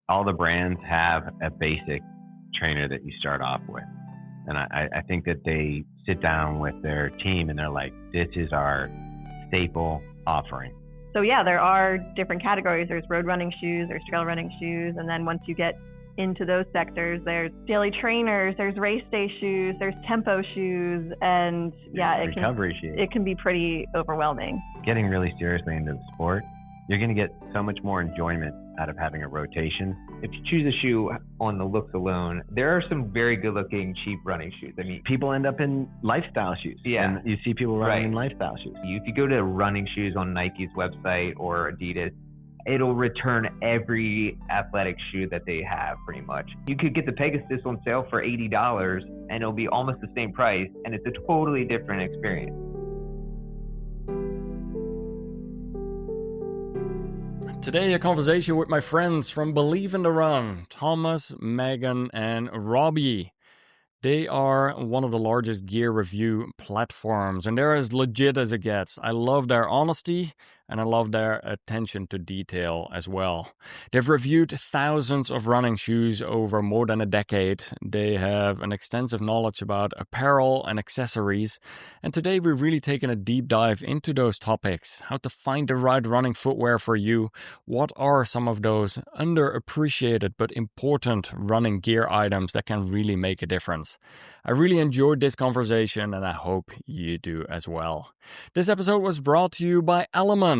all the brands have a basic trainer that you start off with. And I think that they sit down with their team and they're like, this is our staple offering. So yeah, there are different categories. There's road running shoes, there's trail running shoes, and then once you get into those sectors, there's daily trainers, there's race day shoes, there's tempo shoes, and recovery shoes. It can be pretty overwhelming. Getting really seriously into the sport, you're going to get so much more enjoyment out of having a rotation. If you choose a shoe on the looks alone, there are some very good-looking cheap running shoes. I mean, people end up in lifestyle shoes. Yeah. And you see people running in lifestyle shoes. If you go to running shoes on Nike's website or Adidas, it'll return every athletic shoe that they have pretty much. You could get the Pegasus on sale for $80 and it'll be almost the same price, and it's a totally different experience. Today, a conversation with my friends from Believe in the Run, Thomas, Megan, and Robbe. They are one of the largest gear review platforms, and they're as legit as it gets. I love their honesty, and I love their attention to detail as well. They've reviewed thousands of running shoes over more than a decade. They have an extensive knowledge about apparel and accessories, and today we're really taking a deep dive into those topics. How to find the right running footwear for you. What are some of those underappreciated but important running gear items that can really make a difference? I really enjoyed this conversation, and I hope you do as well. This episode was brought to you by LMNT.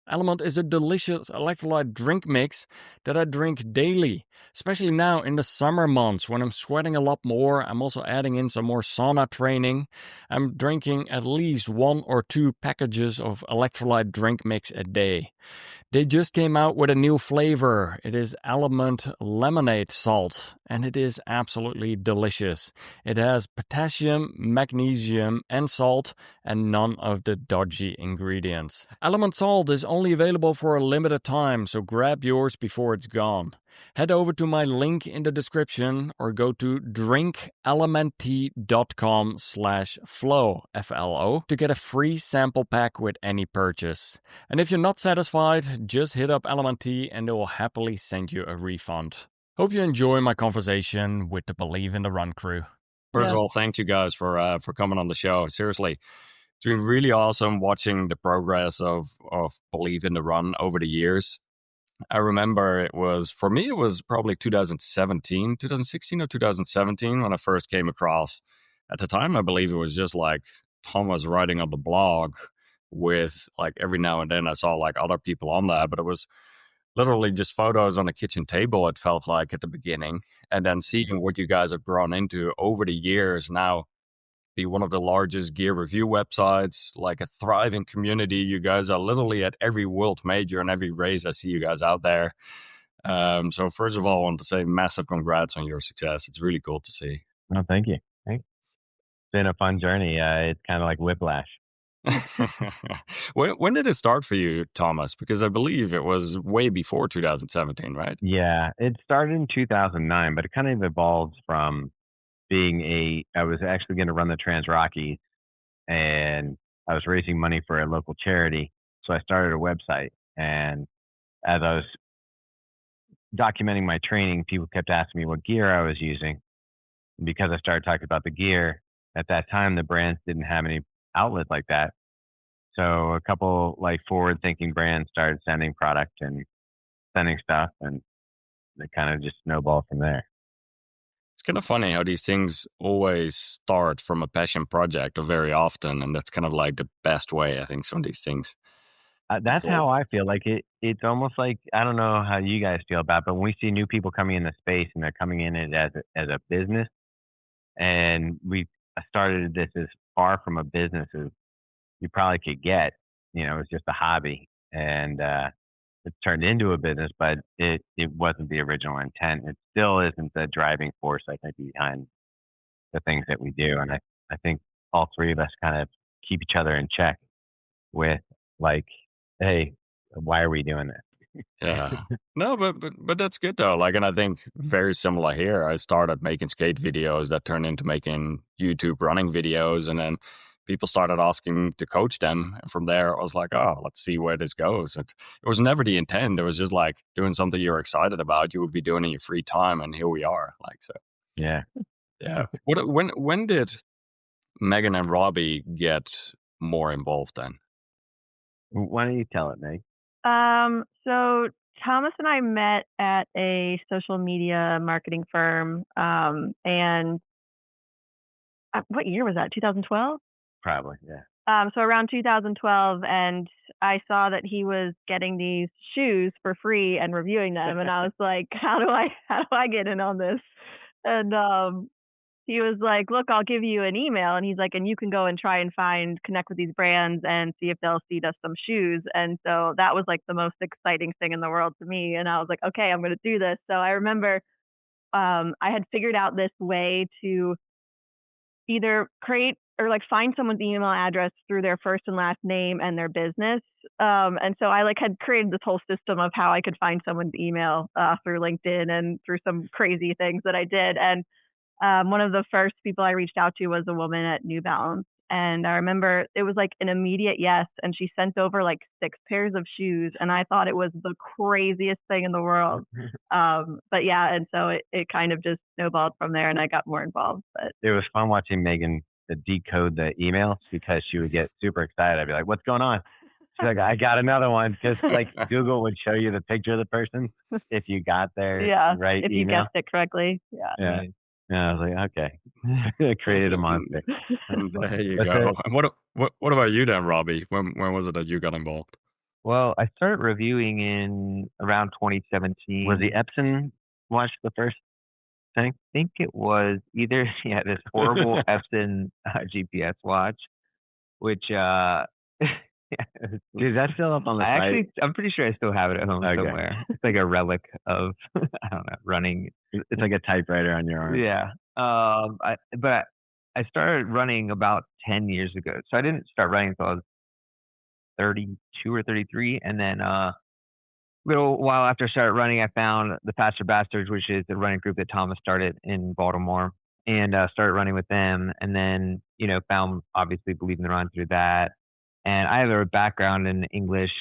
LMNT is a delicious electrolyte drink mix that I drink daily, especially now in the summer months when I'm sweating a lot more. I'm also adding in some more sauna training. I'm drinking at least 1 or 2 packages of electrolyte drink mix a day. They just came out with a new flavor. It is LMNT lemonade salt, and it is absolutely delicious. It has potassium, magnesium, and salt, and none of the dodgy ingredients. LMNT salt is only available for a limited time, so grab yours before it's gone. Head over to my link in the description or go to drinklmnt.com/flow, F-L-O, to get a free sample pack with any purchase. And if you're not satisfied, just hit up LMNT and they will happily send you a refund. Hope you enjoy my conversation with the Believe in the Run crew. First of all, thank you guys for coming on the show. Seriously, it's been really awesome watching the progress of Believe in the Run over the years. I remember it was probably 2016 or 2017 when I first came across. At the time, I believe it was just like Thomas writing on the blog with like every now and then I saw like other people on there, but it was literally just photos on a kitchen table, it felt like at the beginning. And then seeing what you guys have grown into over the years now, be one of the largest gear review websites, like a thriving community. You guys are literally at every world major and every race. I see you guys out there. So first of all, I want to say massive congrats on your success. It's really cool to see. Oh, thank you. Thanks. It's been a fun journey. It's kind of like whiplash. When did it start for you, Thomas? Because I believe it was way before 2017, right? Yeah, it started in 2009, but it kind of evolved from I was actually going to run the Trans Rockies, and I was raising money for a local charity. So I started a website, and as I was documenting my training, people kept asking me what gear I was using. And because I started talking about the gear, at that time, the brands didn't have any outlets like that. So a couple like forward-thinking brands started sending product and sending stuff, and it kind of just snowballed from there. It's kind of funny how these things always start from a passion project, or very often, and that's kind of like the best way, I think, some of these things. That's how I feel. Like it's almost like, I don't know how you guys feel about it, but when we see new people coming in the space and they're coming in it as a business, and we started this as far from a business as you probably could get. It was just a hobby, and it turned into a business, but it wasn't the original intent. It still isn't the driving force, I think, behind the things that we do. And I think all three of us kind of keep each other in check with like, hey, why are we doing this? Yeah. No, but that's good though. Like, and I think very similar here. I started making skate videos that turned into making YouTube running videos, and then people started asking to coach them. And from there, I was like, oh, let's see where this goes. And it was never the intent. It was just like doing something you're excited about, you would be doing in your free time. And here we are. Like, so. Yeah. Yeah. When did Megan and Robbie get more involved then? Why don't you tell it, Meg? So Thomas and I met at a social media marketing firm, and what year was that? 2012? Probably, yeah. So around 2012, and I saw that he was getting these shoes for free and reviewing them, and I was like, how do I get in on this? And he was like, look, I'll give you an email. And he's like, and you can go and try and connect with these brands and see if they'll seed us some shoes. And so that was like the most exciting thing in the world to me. And I was like, okay, I'm going to do this. So I remember I had figured out this way to either create or like find someone's email address through their first and last name and their business. And so I like had created this whole system of how I could find someone's email through LinkedIn and through some crazy things that I did. And one of the first people I reached out to was a woman at New Balance. And I remember it was like an immediate yes. And she sent over like 6 pairs of shoes. And I thought it was the craziest thing in the world. But yeah, and so it kind of just snowballed from there and I got more involved. But it was fun watching Megan decode the emails because she would get super excited. I'd be like, what's going on? She's like, I got another one. Because like Google would show you the picture of the person if you got their right if you email. guessed it correctly. Yeah. Yeah, I was like, okay. Created a monster. There you go. And what about you then, Robbie? When was it that you got involved? Well, I started reviewing in around 2017. Was the Epson watch the first thing? I think it was either this horrible Epson GPS watch, which dude, that's still up on the site. I'm pretty sure I still have it at home somewhere. It's like a relic of I don't know, running. It's like a typewriter on your arm. Yeah. But I started running about 10 years ago. So I didn't start running until I was 32 or 33, and then a little while after I started running, I found the Faster Bastards, which is the running group that Thomas started in Baltimore, and started running with them. And then found obviously Believe in the Run through that. And I have a background in English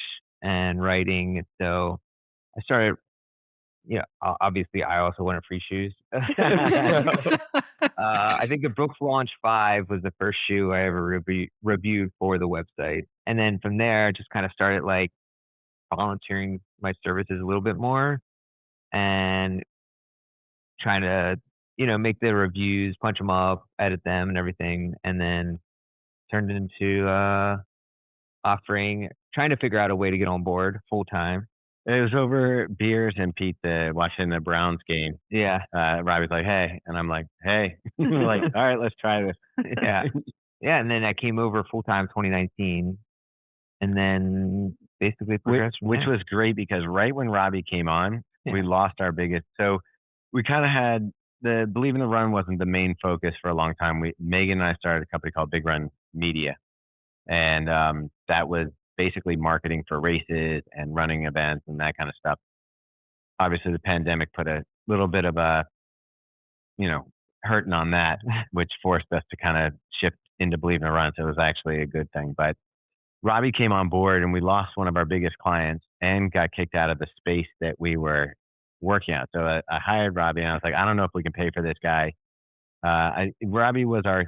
and writing, so I started. Obviously, I also wanted free shoes. I think the Brooks Launch 5 was the first shoe I ever reviewed for the website, and then from there, just kind of started like volunteering my services a little bit more, and trying to make the reviews, punch them up, edit them, and everything, and then turned it into trying to figure out a way to get on board full time. It was over beers and pizza watching the Browns game. Yeah. Robbie's like, hey. And I'm like, hey. We're like, all right, let's try this. Yeah. Yeah. And then I came over full time 2019. And then basically progressed. Which was great because right when Robbie came on, we lost our biggest. So we kind of had the Believe in the Run wasn't the main focus for a long time. Megan and I started a company called Big Run Media. And that was basically marketing for races and running events and that kind of stuff. Obviously, the pandemic put a little bit of a, hurting on that, which forced us to kind of shift into Believe in the Run. So it was actually a good thing. But Robbie came on board and we lost one of our biggest clients and got kicked out of the space that we were working at. So I hired Robbie and I was like, I don't know if we can pay for this guy. Robbie was our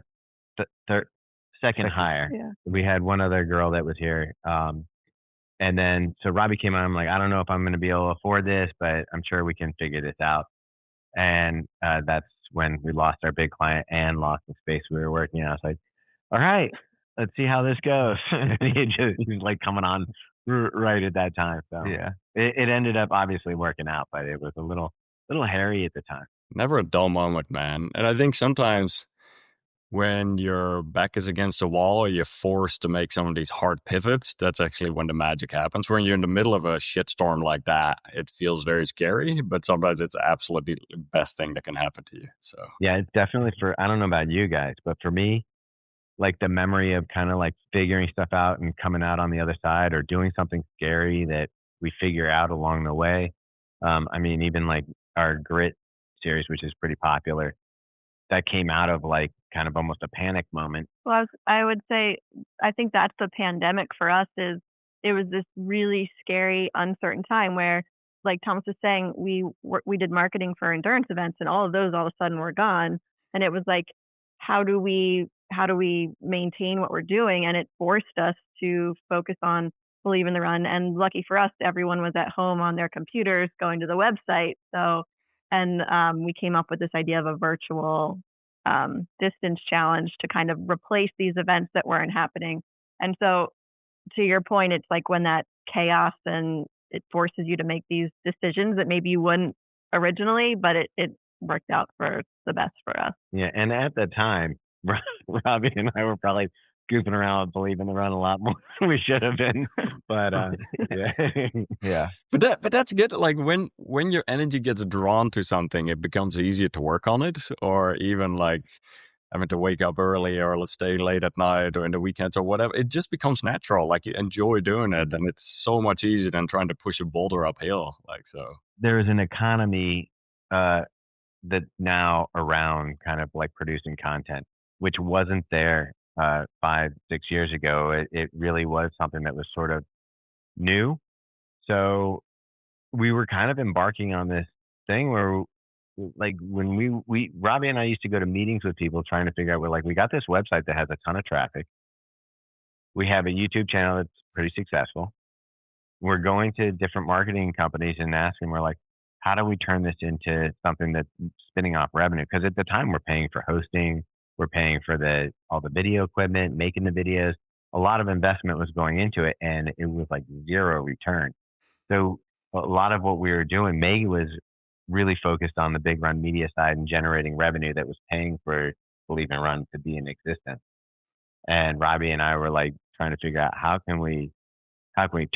second hire. Yeah. We had one other girl that was here. And then, so Robbie came on. I'm like, I don't know if I'm going to be able to afford this, but I'm sure we can figure this out. And that's when we lost our big client and lost the space we were working in. I was like, all right, let's see how this goes. He was like coming on right at that time. So yeah, it ended up obviously working out, but it was a little hairy at the time. Never a dull moment, man. And I think sometimes when your back is against a wall, you're forced to make some of these hard pivots. That's actually when the magic happens. When you're in the middle of a shitstorm like that, it feels very scary, but sometimes it's absolutely the best thing that can happen to you. So yeah, it's definitely I don't know about you guys, but for me, like the memory of kind of like figuring stuff out and coming out on the other side or doing something scary that we figure out along the way. I mean, even like our Grit series, which is pretty popular. that came out of like kind of almost a panic moment. Well, I would say, I think that's the pandemic for us. Is it was this really scary, uncertain time where, like Thomas was saying, we did marketing for endurance events, and all of those all of a sudden were gone, and it was like, how do we maintain what we're doing? And it forced us to focus on Believe in the Run. And lucky for us, everyone was at home on their computers going to the website. So, and we came up with this idea of a virtual distance challenge to kind of replace these events that weren't happening. And so, to your point, it's like when that chaos, and it forces you to make these decisions that maybe you wouldn't originally, but it worked out for the best for us. Yeah, and at the time, Robbie and I were probably goofing around with Believe in the Run a lot more than we should have been. But yeah. But that's good. Like when your energy gets drawn to something, it becomes easier to work on it, or even like having to wake up early, or let's stay late at night or in the weekends or whatever. It just becomes natural. Like you enjoy doing it, and it's so much easier than trying to push a boulder uphill. Like so. There is an economy that now around kind of like producing content, which wasn't there 5-6 years ago. It really was something that was sort of new. So we were kind of embarking on this thing where, like, when we Robbie and I used to go to meetings with people trying to figure out, we're like, we got this website that has a ton of traffic. We have a YouTube channel that's pretty successful. We're going to different marketing companies and asking, we're like, how do we turn this into something that's spinning off revenue? Because at the time we're paying for hosting, we're paying for all the video equipment, making the videos. A lot of investment was going into it, and it was like zero return. So a lot of what we were doing, Meg was really focused on the Big Run media side and generating revenue that was paying for Believe in Run to be in existence. And Robbie and I were like trying to figure out how can we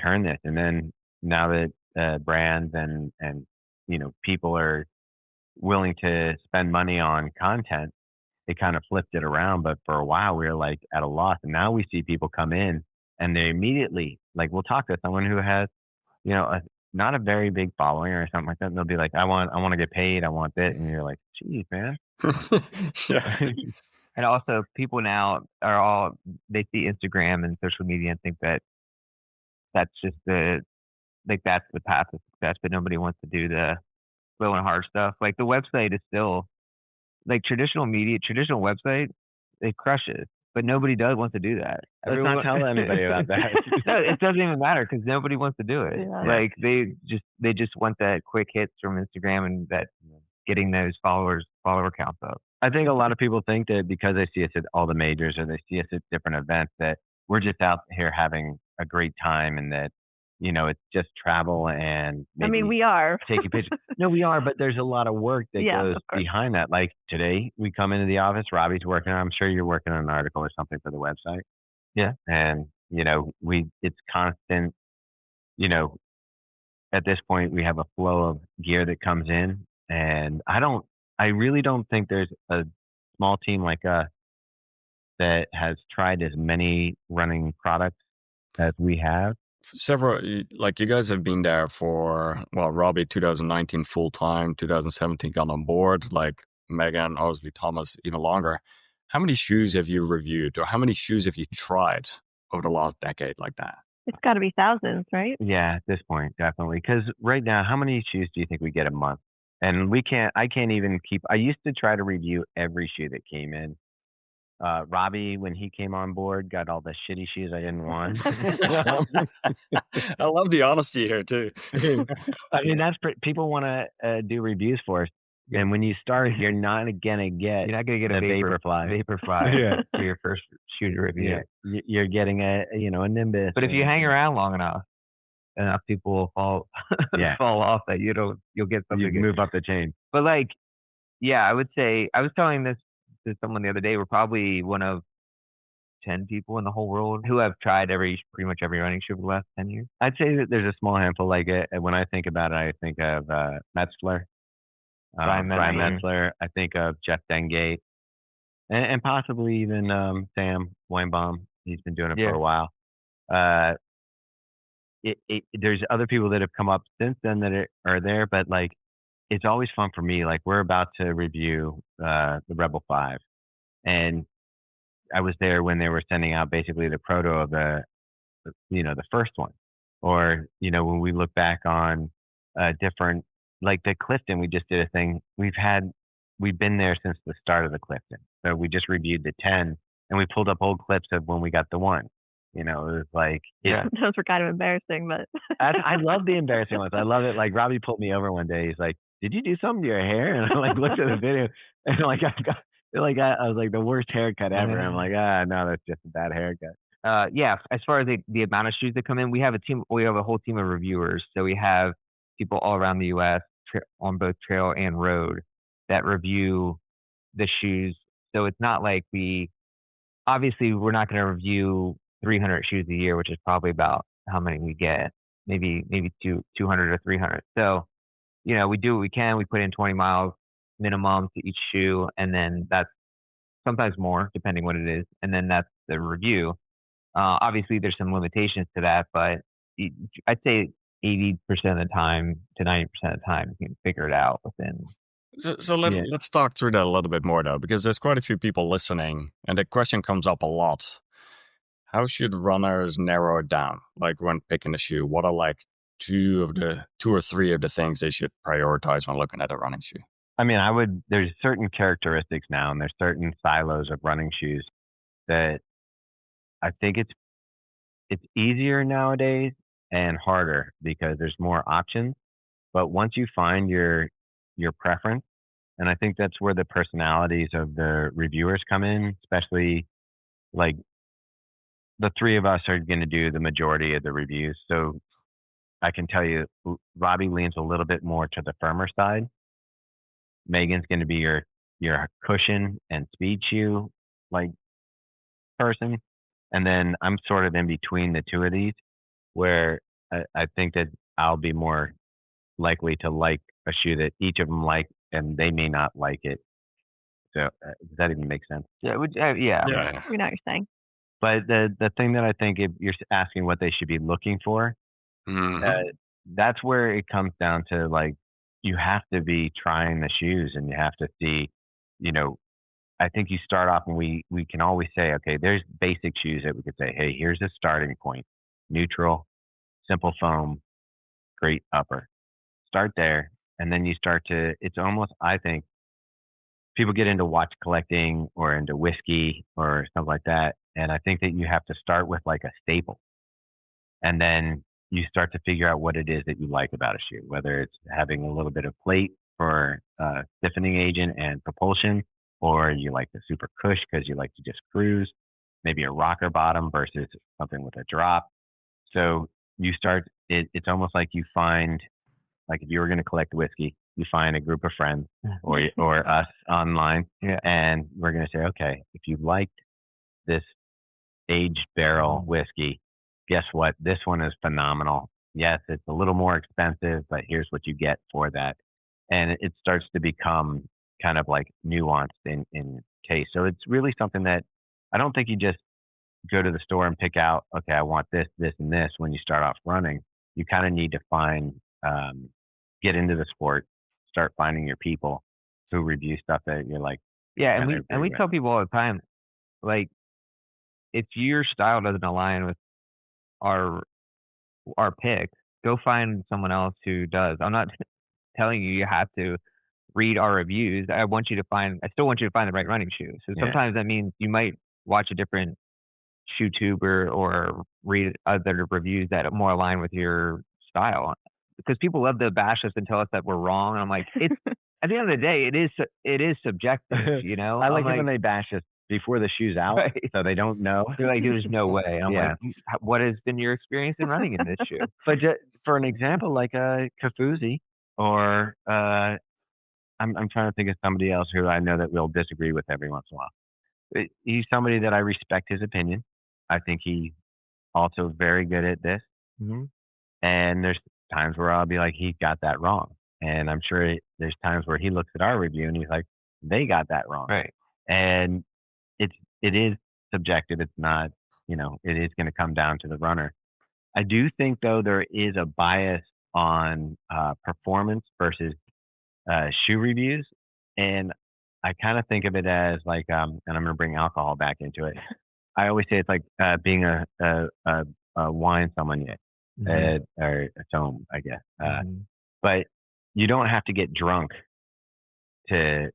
turn this. And then now that brands and people are willing to spend money on content, it kind of flipped it around. But for a while we were like at a loss, and now we see people come in and they immediately, like, we'll talk to someone who has not a very big following or something like that, and they'll be like, I want to get paid, I want this. And you're like, geez, man. Yeah. And also, people now they see Instagram and social media and think that that's just that's the path to success, but nobody wants to do the slow and hard stuff. Like, the website is still, like, traditional website, it crushes, but nobody wants to do that. Let's not tell anybody about that. No, it doesn't even matter, because nobody wants to do it. Yeah. Like, they just want that quick hits from Instagram and that getting those follower counts up. I think a lot of people think that because they see us at all the majors or they see us at different events, that we're just out here having a great time, and that it's just travel and we are taking pictures. No, we are, but there's a lot of work that goes behind that. Like today, we come into the office, Robbie's working on, I'm sure you're working on an article or something for the website. Yeah. And, it's constant, at this point we have a flow of gear that comes in, and I really don't think there's a small team like us that has tried as many running products as we have. Several, like, you guys have been there for, well, Robbie 2019 full time, 2017 got on board, like Megan, obviously Thomas even longer. How many shoes have you reviewed, or how many shoes have you tried over the last decade like that? It's got to be thousands, right? Yeah, at this point, definitely. Because right now, how many shoes do you think we get a month? And I can't even I used to try to review every shoe that came in. Robbie, when he came on board, got all the shitty shoes I didn't want. I love the honesty here too. I mean, people want to do reviews for us, and when you start, you're not gonna get a Vaporfly for your first shoe to review. Yeah. You're getting a Nimbus. But if you hang around long enough people will fall off that you'll get something. You move up the chain. But I would say, I was telling this to someone the other day, we're probably one of 10 people in the whole world who have tried pretty much every running shoe for the last 10 years. I'd say that there's a small handful. Like when I think about it, I think of Metzler, Brian Metzler. I think of Jeff Dengate, and possibly even Sam Weinbaum. He's been doing it for a while. There's other people that have come up since then that are there, but like it's always fun for me. Like we're about to review the Rebel 5, and I was there when they were sending out basically the proto of the first one, or when we look back on different, like the Clifton. We just did a thing. We've been there since the start of the Clifton, so we just reviewed the 10, and we pulled up old clips of when we got the 1. It was like, those were kind of embarrassing, but I love the embarrassing ones. I love it. Like Robbie pulled me over one day. He's like, "Did you do something to your hair?" And I like looked at the video, and like I was like the worst haircut ever. I'm like, no, that's just a bad haircut. As far as the amount of shoes that come in, we have a whole team of reviewers. So we have people all around the U.S. On both trail and road that review the shoes. So it's not like obviously we're not going to review 300 shoes a year, which is probably about how many we get, maybe 200 or 300. So, we do what we can. We put in 20 miles minimum to each shoe, and then that's sometimes more depending what it is. And then that's the review. Obviously there's some limitations to that, but I'd say 80% of the time to 90% of the time you can figure it out within. So let's talk through that a little bit more though, because there's quite a few people listening, and the question comes up a lot. How should runners narrow it down? Like when picking a shoe, what are like two or three of the things they should prioritize when looking at a running shoe? I mean, there's certain characteristics now, and there's certain silos of running shoes that I think it's easier nowadays and harder because there's more options. But once you find your preference, and I think that's where the personalities of the reviewers come in, especially like the three of us are going to do the majority of the reviews. So I can tell you, Robbie leans a little bit more to the firmer side. Megan's going to be your cushion and speed shoe like person. And then I'm sort of in between the two of these, where I think that I'll be more likely to like a shoe that each of them like, and they may not like it. So does that even make sense? Yeah. We know what you're saying. But the thing that I think, if you're asking what they should be looking for, that's where it comes down to, like, you have to be trying the shoes, and you have to see, I think you start off, and we can always say, okay, there's basic shoes that we could say, hey, here's a starting point: neutral, simple foam, great upper. Start there, and then you start to, it's almost, I think, people get into watch collecting or into whiskey or something like that, and I think that you have to start with like a staple, and then you start to figure out what it is that you like about a shoe, whether it's having a little bit of plate for stiffening agent and propulsion, or you like the super cush because you like to just cruise, maybe a rocker bottom versus something with a drop. So you start, it's almost like you find, like if you were going to collect whiskey, you find a group of friends or us online, and we're going to say, okay, if you liked this aged barrel whiskey, guess what? This one is phenomenal. Yes, it's a little more expensive, but here's what you get for that. And it starts to become kind of like nuanced in taste. So it's really something that I don't think you just go to the store and pick out, okay, I want this, this, and this when you start off running. You kind of need to get into the sport, start finding your people who review stuff that you're like. Yeah, and we tell people all the time, like, if your style doesn't align with our pick, go find someone else who does. I'm not telling you have to read our reviews. I still want you to find the right running shoe. So sometimes that means you might watch a different shoe tuber or read other reviews that more align with your style. Because people love to bash us and tell us that we're wrong. And I'm like, it's at the end of the day, it is subjective, I like it when they bash us before the shoe's out, so they don't know. They're like, there's no way. I'm like, what has been your experience in running in this shoe? But for an example, like a Kafuzi, or I'm trying to think of somebody else who I know that we'll disagree with every once in a while. He's somebody that I respect his opinion. I think he's also very good at this. Mm-hmm. And there's times where I'll be like, he got that wrong. And I'm sure there's times where he looks at our review and he's like, they got that wrong. Right. And it is subjective. It's not, it is going to come down to the runner. I do think, though, there is a bias on performance versus shoe reviews, and I kind of think of it as like, and I'm gonna bring alcohol back into it. I always say it's like being a wine sommelier, or a somm, I guess. But you don't have to get drunk to,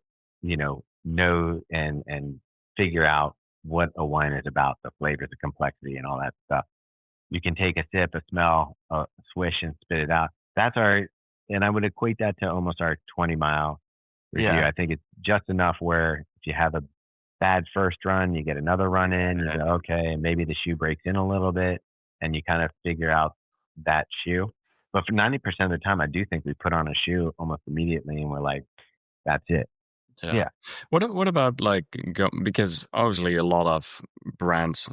know and figure out what a wine is about, the flavors, the complexity, and all that stuff. You can take a sip, a smell, a swish, and spit it out. And I would equate that to almost our 20-mile review. Yeah. I think it's just enough where if you have a bad first run, you get another run in, you go, okay, and maybe the shoe breaks in a little bit, and you kind of figure out that shoe. But for 90% of the time, I do think we put on a shoe almost immediately, and we're like, that's it. Yeah. What about like because obviously a lot of brands,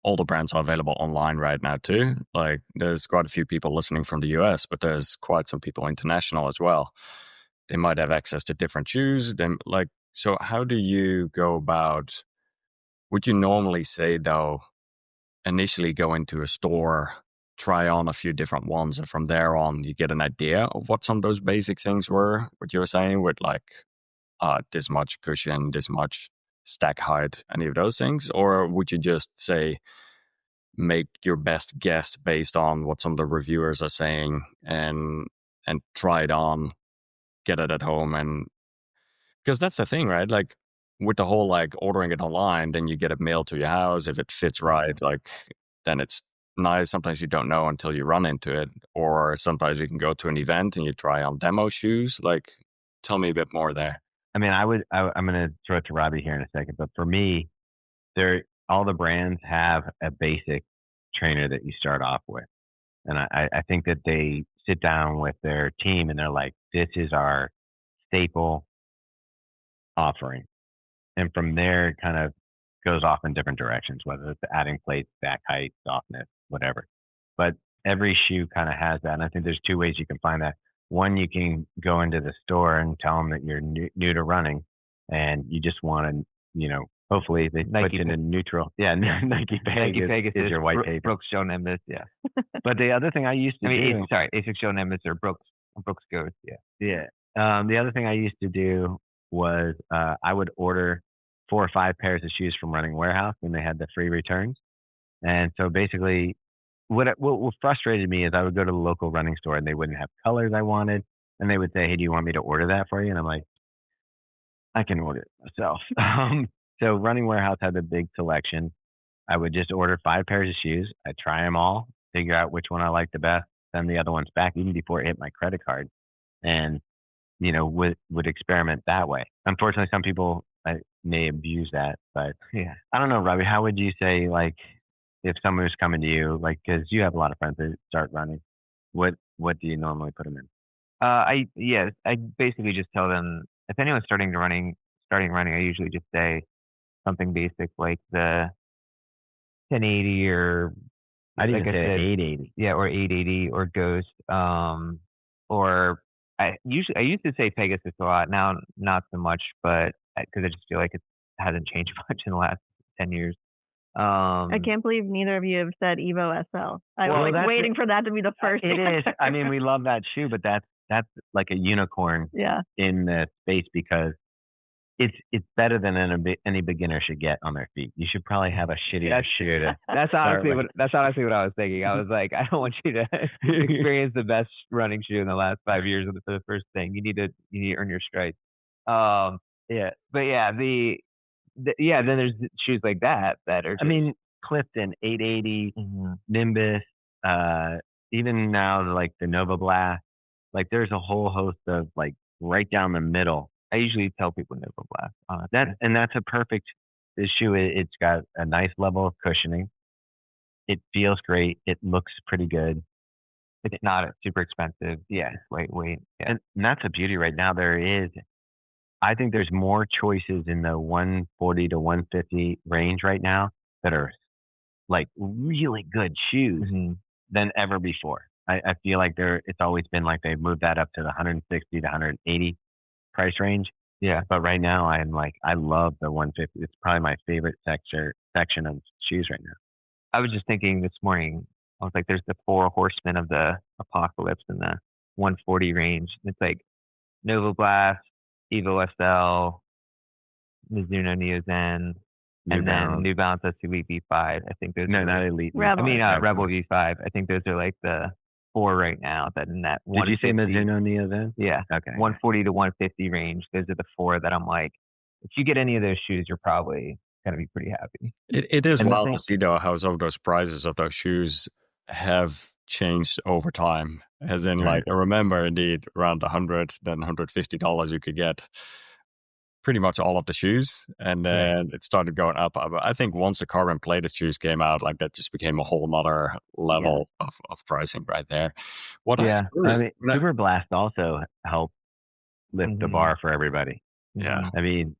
all the brands are available online right now too. Like there's quite a few people listening from the US, but there's quite some people international as well. They might have access to different shoes. So how do you go about? Would you normally say though, initially go into a store, try on a few different ones, and from there on you get an idea of what some of those basic things were? What you were saying with like this much cushion, this much stack height, any of those things? Or would you just say, make your best guess based on what some of the reviewers are saying and try it on, get it at home? And because that's the thing, right? Like with the whole like ordering it online, then you get it mailed to your house. If it fits right, like then it's nice. Sometimes you don't know until you run into it, or sometimes you can go to an event and you try on demo shoes. Like, tell me a bit more there. I mean, I'm going to throw it to Robbie here in a second, but for me, all the brands have a basic trainer that you start off with. And I think that they sit down with their team and they're like, this is our staple offering. And from there, it kind of goes off in different directions, whether it's adding plates, back height, softness, whatever. But every shoe kind of has that. And I think there's two ways you can find that. One, you can go into the store and tell them that you're new to running and you just want to, hopefully they put you in a neutral. Yeah, Nike Pegasus is your white paper. Brooks Joe Nimbus, yeah. But the other thing I used to do. Asics Joe Nimbus or Brooks Ghost, yeah. Yeah. The other thing I used to do was I would order 4 or 5 pairs of shoes from Running Warehouse when they had the free returns. And so basically, what frustrated me is I would go to the local running store and they wouldn't have colors I wanted. And they would say, hey, do you want me to order that for you? And I'm like, I can order it myself. So Running Warehouse had a big selection. I would just order 5 pairs of shoes. I'd try them all, figure out which one I liked the best, send the other ones back even before it hit my credit card. And, would experiment that way. Unfortunately, some people may abuse that, but yeah, I don't know, Robbie, how would you say, like, if someone was coming to you, like, because you have a lot of friends that start running, what do you normally put them in? I basically just tell them, if anyone's starting running, I usually just say something basic like the 1080 or I didn't say 880. Yeah, or 880 or Ghost. Or I used to say Pegasus a lot. Now not so much, but because I just feel like it hasn't changed much in the last 10 years. I can't believe neither of you have said Evo SL. I was waiting for that to be the first. It is. I mean, we love that shoe, but that's like a unicorn in the space because it's better than any beginner should get on their feet. You should probably have a shittier shoe. That's honestly what I was thinking. I was like, I don't want you to experience the best running shoe in the last 5 years for the first thing. You need to earn your stripes. Yeah, but yeah, then there's shoes like that are just, I mean, Clifton 880, Nimbus, even now like the Nova Blast. Like there's a whole host of like right down the middle. I usually tell people Nova Blast. That's a perfect shoe. It's got a nice level of cushioning. It feels great. It looks pretty good. It's not super expensive. Yeah, it's lightweight. Yeah. And that's a beauty right now. I think there's more choices in the 140 to 150 range right now that are like really good shoes than ever before. I feel like it's always been like they've moved that up to the 160 to 180 price range. Yeah. But right now I'm like, I love the 150. It's probably my favorite section of shoes right now. I was just thinking this morning, I was like, there's the 4 horsemen of the apocalypse in the 140 range. It's like Nova Blast, Evo SL, Mizuno Neo Zen, and then New Balance SC Elite V5. I think those not Elite. Rebel. Rebel V5. I think those are like the 4 right now. That in that. Did you say Mizuno Neo Zen? Yeah. Okay. 140 to 150 range. Those are the 4 that I'm like, if you get any of those shoes, you're probably gonna be pretty happy. It is wild to see though how some of those prices of those shoes have changed over time. As in, like, I remember indeed around $100, then $150 you could get pretty much all of the shoes, and then it started going up. I think once the carbon plated shoes came out, like that just became a whole nother level of pricing right there. Super Blast also helped lift the bar for everybody. Yeah. I mean,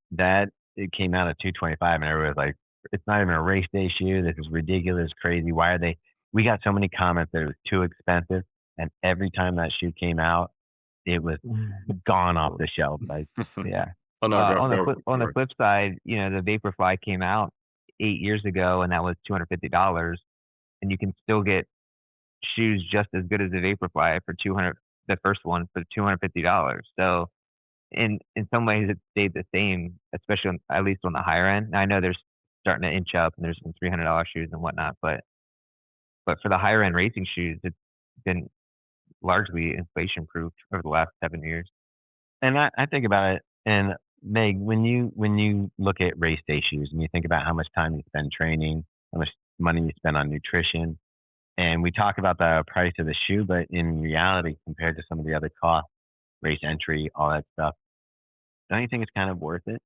it came out at $225 and everybody was like, it's not even a race day shoe. This is ridiculous, crazy. Why are they? We got so many comments that it was too expensive. And every time that shoe came out, it was gone off the shelf. Like, yeah. On the flip side, the Vaporfly came out 8 years ago, and that was $250, and you can still get shoes just as good as the Vaporfly for $200. The first one for $250. So, in some ways, it stayed the same, especially at least on the higher end. Now, I know there's starting to inch up, and there's some $300 shoes and whatnot, but for the higher end racing shoes, it's been largely inflation proof over the last 7 years. And I think about it, and Meg, when you look at race day shoes and you think about how much time you spend training, how much money you spend on nutrition, and we talk about the price of the shoe, but in reality, compared to some of the other costs, race entry, all that stuff, don't you think it's kind of worth it?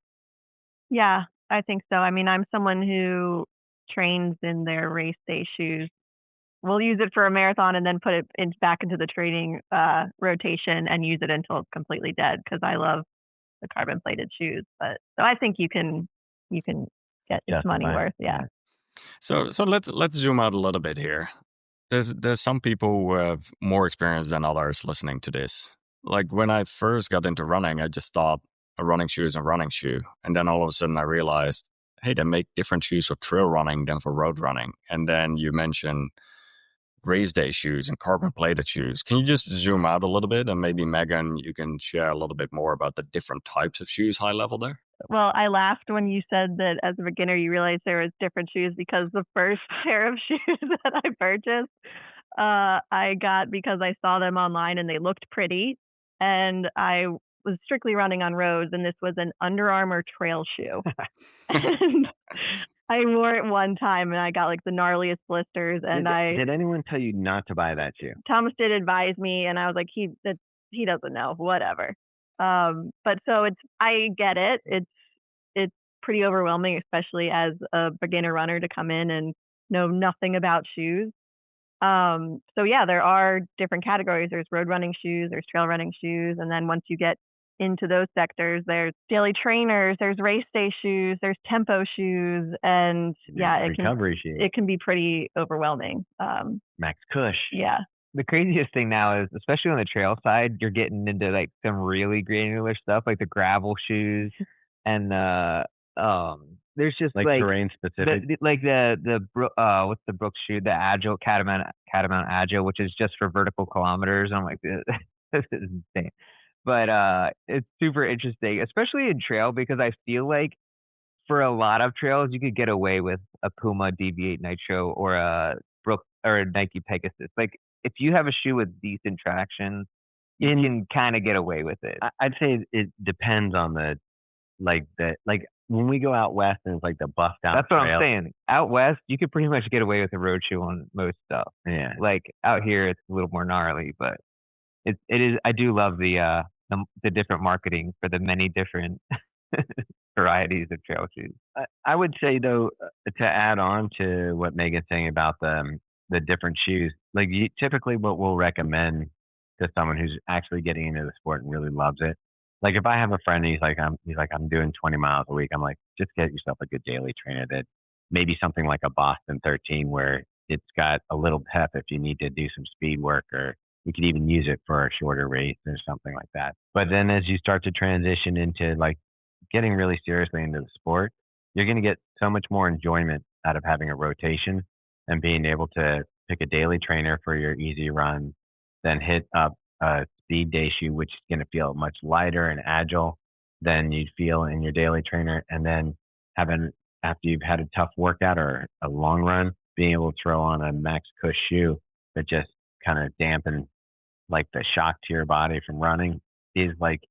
Yeah, I think so. I mean, I'm someone who trains in their race day shoes. We'll use it for a marathon and then put it back into the training rotation and use it until it's completely dead, because I love the carbon plated shoes. But so I think you can get its money worth. Yeah. So let's zoom out a little bit here. There's some people who have more experience than others listening to this. Like when I first got into running, I just thought a running shoe is a running shoe, and then all of a sudden I realized, hey, they make different shoes for trail running than for road running. And then you mentioned race day shoes and carbon plated shoes. Can you just zoom out a little bit, and maybe Megan, you can share a little bit more about the different types of shoes high level there? Well, I laughed when you said that as a beginner you realized there was different shoes, because the first pair of shoes that I purchased, I got because I saw them online and they looked pretty, and I was strictly running on roads, and this was an Under Armour trail shoe. And I wore it one time and I got like the gnarliest blisters. And did anyone tell you not to buy that shoe? Thomas did advise me, and I was like, he doesn't know, whatever. But so I get it. It's pretty overwhelming, especially as a beginner runner, to come in and know nothing about shoes. So yeah, there are different categories. There's road running shoes, there's trail running shoes, and then once you get into those sectors, there's daily trainers, there's race day shoes, there's tempo shoes, and recovery shoes. It can be pretty overwhelming. Max Cush. Yeah. The craziest thing now is, especially on the trail side, you're getting into like some really granular stuff, like the gravel shoes, and there's just like terrain specific, what's the Brooks shoe, the Agile Catamount Agile, which is just for vertical kilometers. I'm like, this is insane. But it's super interesting, especially in trail, because I feel like for a lot of trails, you could get away with a Puma DV8 Nitro or a Brooks or a Nike Pegasus. Like, if you have a shoe with decent traction, you can kind of get away with it. I'd say it depends on when we go out west and it's like the buffed out. That's what I'm saying. Out west, you could pretty much get away with a road shoe on most stuff. Yeah. Like out here, it's a little more gnarly, but it is. I do love the different marketing for the many different varieties of trail shoes. I would say though, to add on to what Megan's saying about the different shoes, like typically what we'll recommend to someone who's actually getting into the sport and really loves it. Like if I have a friend and he's like, I'm doing 20 miles a week. I'm like, just get yourself a good daily trainer that maybe something like a Boston 13 where it's got a little pep if you need to do some speed work, or you could even use it for a shorter race or something like that. But then as you start to transition into like getting really seriously into the sport, you're going to get so much more enjoyment out of having a rotation and being able to pick a daily trainer for your easy run, then hit up a speed day shoe, which is going to feel much lighter and agile than you'd feel in your daily trainer. And then after you've had a tough workout or a long run, being able to throw on a max cush shoe that just kind of dampen like the shock to your body from running is like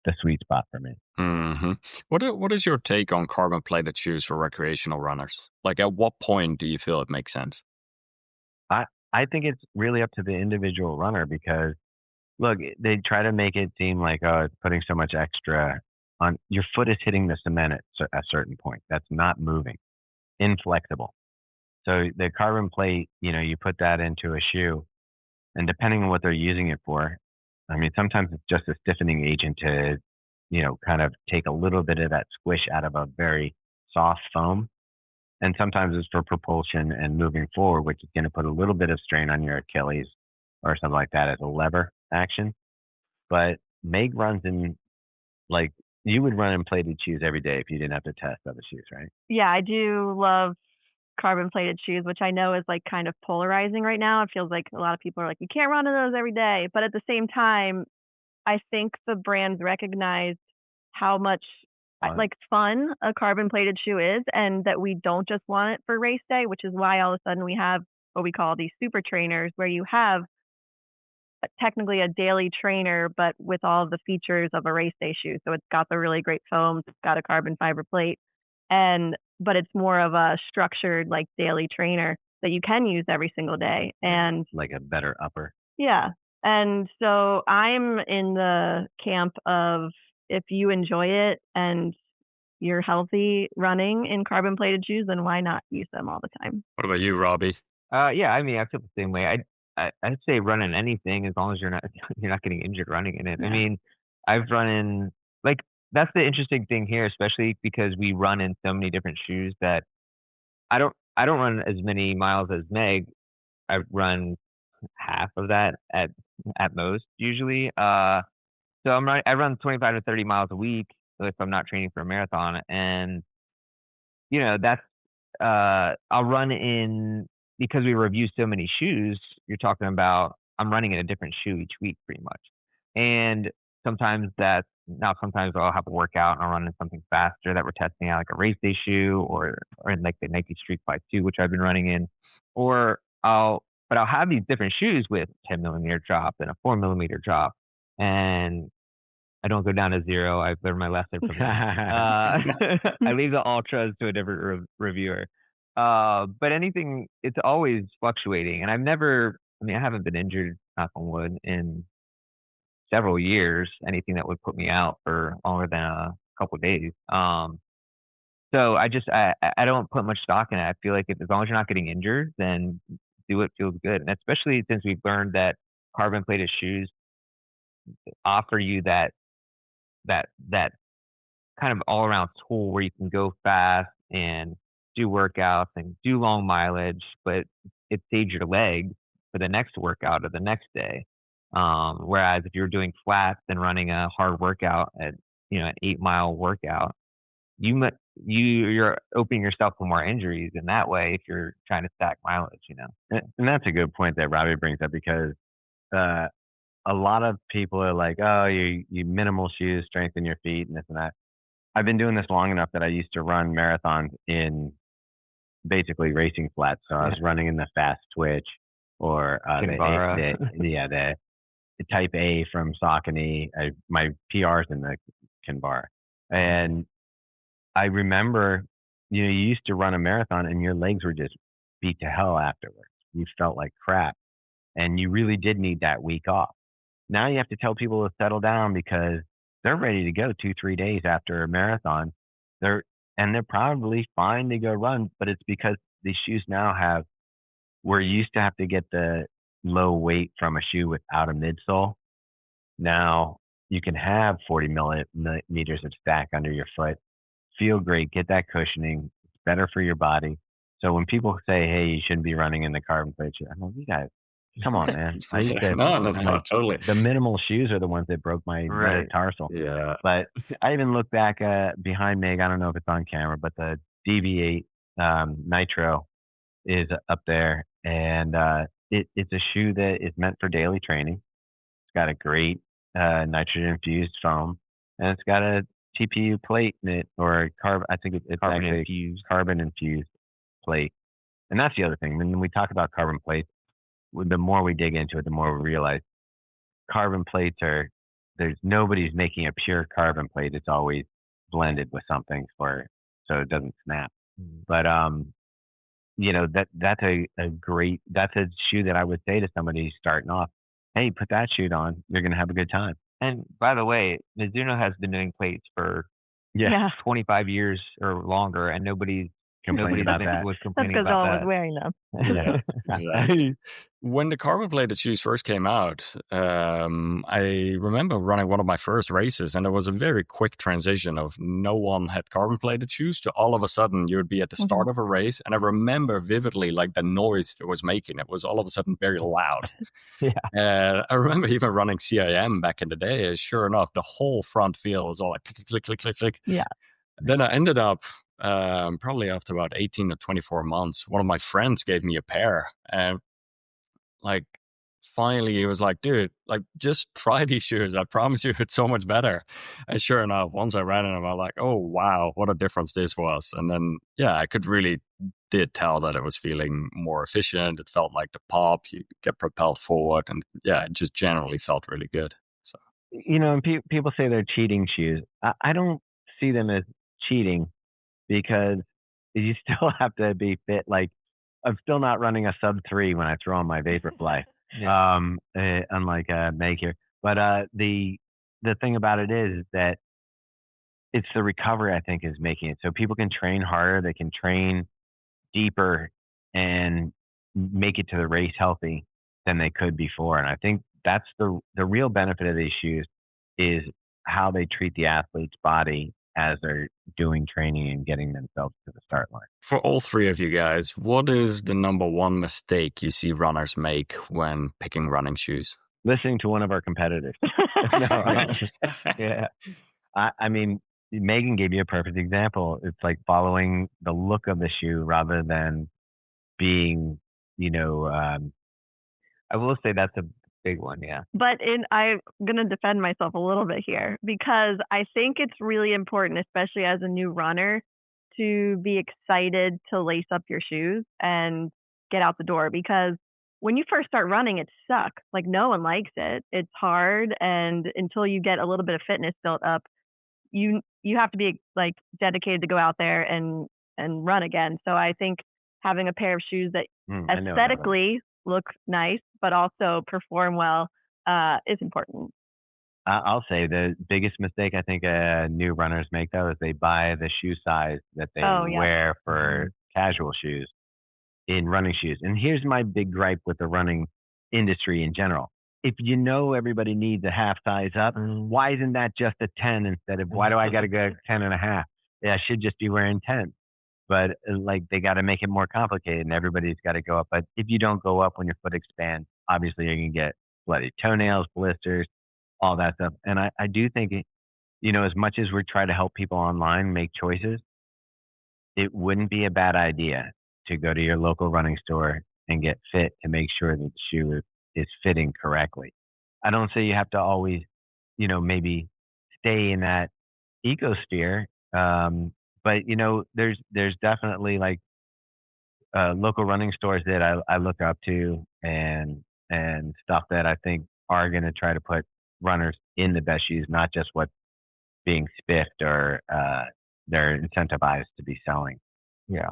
the sweet spot for me. Mm-hmm. What is your take on carbon plated shoes for recreational runners? Like, at what point do you feel it makes sense? I think it's really up to the individual runner because look, they try to make it seem like, oh, it's putting so much extra on your foot is hitting the cement at a certain point. That's not moving, inflexible. So the carbon plate, you put that into a shoe, and depending on what they're using it for, I mean, sometimes it's just a stiffening agent to, kind of take a little bit of that squish out of a very soft foam. And sometimes it's for propulsion and moving forward, which is going to put a little bit of strain on your Achilles or something like that as a lever action. But Meg runs in, like, you would run in plated shoes every day if you didn't have to test other shoes, right? Yeah, I do love carbon plated shoes, which I know is like kind of polarizing right now. It feels like a lot of people are like, you can't run in those every day. But at the same time, I think the brands recognize how much fun a carbon plated shoe is, and that we don't just want it for race day, which is why all of a sudden we have what we call these super trainers, where you have technically a daily trainer, but with all the features of a race day shoe. So it's got the really great foams, it's got a carbon fiber plate, but it's more of a structured like daily trainer that you can use every single day. And like a better upper. Yeah. And so I'm in the camp of, if you enjoy it and you're healthy running in carbon plated shoes, then why not use them all the time? What about you, Robbie? Yeah, I mean, I feel the same way. I'd say run in anything as long as you're not getting injured running in it. Yeah. I mean, I've run in, like, that's the interesting thing here, especially because we run in so many different shoes that I don't run as many miles as Meg. I run half of that at most usually. So I run 25 to 30 miles a week if I'm not training for a marathon, and that's I'll run in, because we review so many shoes. You're talking about I'm running in a different shoe each week pretty much, and sometimes I'll have a workout and I'll run in something faster that we're testing out, like a race day shoe or in like the Nike Street Fight 2, which I've been running in, but I'll have these different shoes with 10 millimeter drop and a 4 millimeter drop, and I don't go down to 0. I've learned my lesson from that. I leave the ultras to a different reviewer. But it's always fluctuating, and I haven't been injured, knock on wood, in several years, anything that would put me out for longer than a couple of days. So I don't put much stock in it. I feel like as long as you're not getting injured, then do what feels good. And especially since we've learned that carbon plated shoes offer you that kind of all around tool where you can go fast and do workouts and do long mileage, but it saves your legs for the next workout or the next day. Whereas if you're doing flats and running a hard workout at an 8-mile workout, you're opening yourself to more injuries in that way if you're trying to stack mileage. And that's a good point that Robbie brings up, because a lot of people are like, oh, you minimal shoes strengthen your feet and this and that. I've been doing this long enough that I used to run marathons in basically racing flats. So I was running in the Fast Twitch or the Type A from Saucony. My PR's in the Kinvara. And I remember, you used to run a marathon and your legs were just beat to hell afterwards. You felt like crap. And you really did need that week off. Now you have to tell people to settle down because they're ready to go 2-3 days after a marathon. They're probably fine to go run, but it's because these shoes now where you used to have to get the low weight from a shoe without a midsole. Now you can have 40 millimeters of stack under your foot, feel great, get that cushioning. It's better for your body. So when people say, hey, you shouldn't be running in the carbon plate shoe, I'm like, you guys, come on, man. I used to, no, totally. The minimal shoes are the ones that broke my metatarsal. Yeah. But I even look back behind Meg. I don't know if it's on camera, but the DV8 Nitro is up there, and it's a shoe that is meant for daily training. It's got a great nitrogen infused foam, and it's got a TPU plate in it, or I think it's carbon infused plate. And that's the other thing. When we talk about carbon plates, the more we dig into it, the more we realize carbon plates nobody's making a pure carbon plate. It's always blended with something so it doesn't snap. But that's a shoe that I would say to somebody starting off, hey, put that shoe on, you're gonna have a good time. And by the way, Mizuno has been doing plates for 25 years or longer, and nobody complaining about that. Was complaining That's because about no one that. was wearing them. Yeah, exactly. When the carbon plated shoes first came out, I remember running one of my first races, and it was a very quick transition of no one had carbon plated shoes to all of a sudden you would be at the start of a race. And I remember vividly like the noise it was making. It was all of a sudden very loud. I remember even running CIM back in the day. Sure enough, the whole front feel was all like click, click, click, click. Yeah. Then I ended up probably after about 18 to 24 months, one of my friends gave me a pair, and like finally he was like, dude, like just try these shoes. I promise you it's so much better. And sure enough, once I ran in them, I was like, oh wow, what a difference this was. And then I could really did tell that it was feeling more efficient. It felt like the pop, you get propelled forward, and it just generally felt really good. So and people say they're cheating shoes. I don't see them as cheating, because you still have to be fit. Like, I'm still not running a sub 3 when I throw on my Vaporfly, unlike Meg here. But the thing about it is that it's the recovery, I think, is making it so people can train harder, they can train deeper, and make it to the race healthy than they could before. And I think that's the real benefit of these shoes, is how they treat the athlete's body as they're doing training and getting themselves to the start line. For all three of you guys, what is the number one mistake you see runners make when picking running shoes? Listening to one of our competitors. Yeah. I mean, Megan gave you a perfect example. It's like following the look of the shoe rather than being, I will say that's a big one, yeah. But I'm going to defend myself a little bit here, because I think it's really important, especially as a new runner, to be excited to lace up your shoes and get out the door. Because when you first start running, it sucks. Like, no one likes it. It's hard. And until you get a little bit of fitness built up, you have to be like dedicated to go out there and run again. So I think having a pair of shoes that aesthetically look nice, but also perform well, is important. I'll say the biggest mistake I think new runners make, though, is they buy the shoe size that they wear for casual shoes in running shoes. And here's my big gripe with the running industry in general. If everybody needs a half size up, why isn't that just a 10 instead of, why do I got to go 10 and a half? Yeah, I should just be wearing 10. But like, they got to make it more complicated, and everybody's got to go up. But if you don't go up when your foot expands, obviously you're going to get bloody toenails, blisters, all that stuff. And I do think, as much as we try to help people online make choices, it wouldn't be a bad idea to go to your local running store and get fit to make sure that the shoe is fitting correctly. I don't say you have to always, maybe stay in that ecosphere. But there's definitely like local running stores that I look up to and stuff that I think are going to try to put runners in the best shoes, not just what's being spiffed or they're incentivized to be selling. Yeah.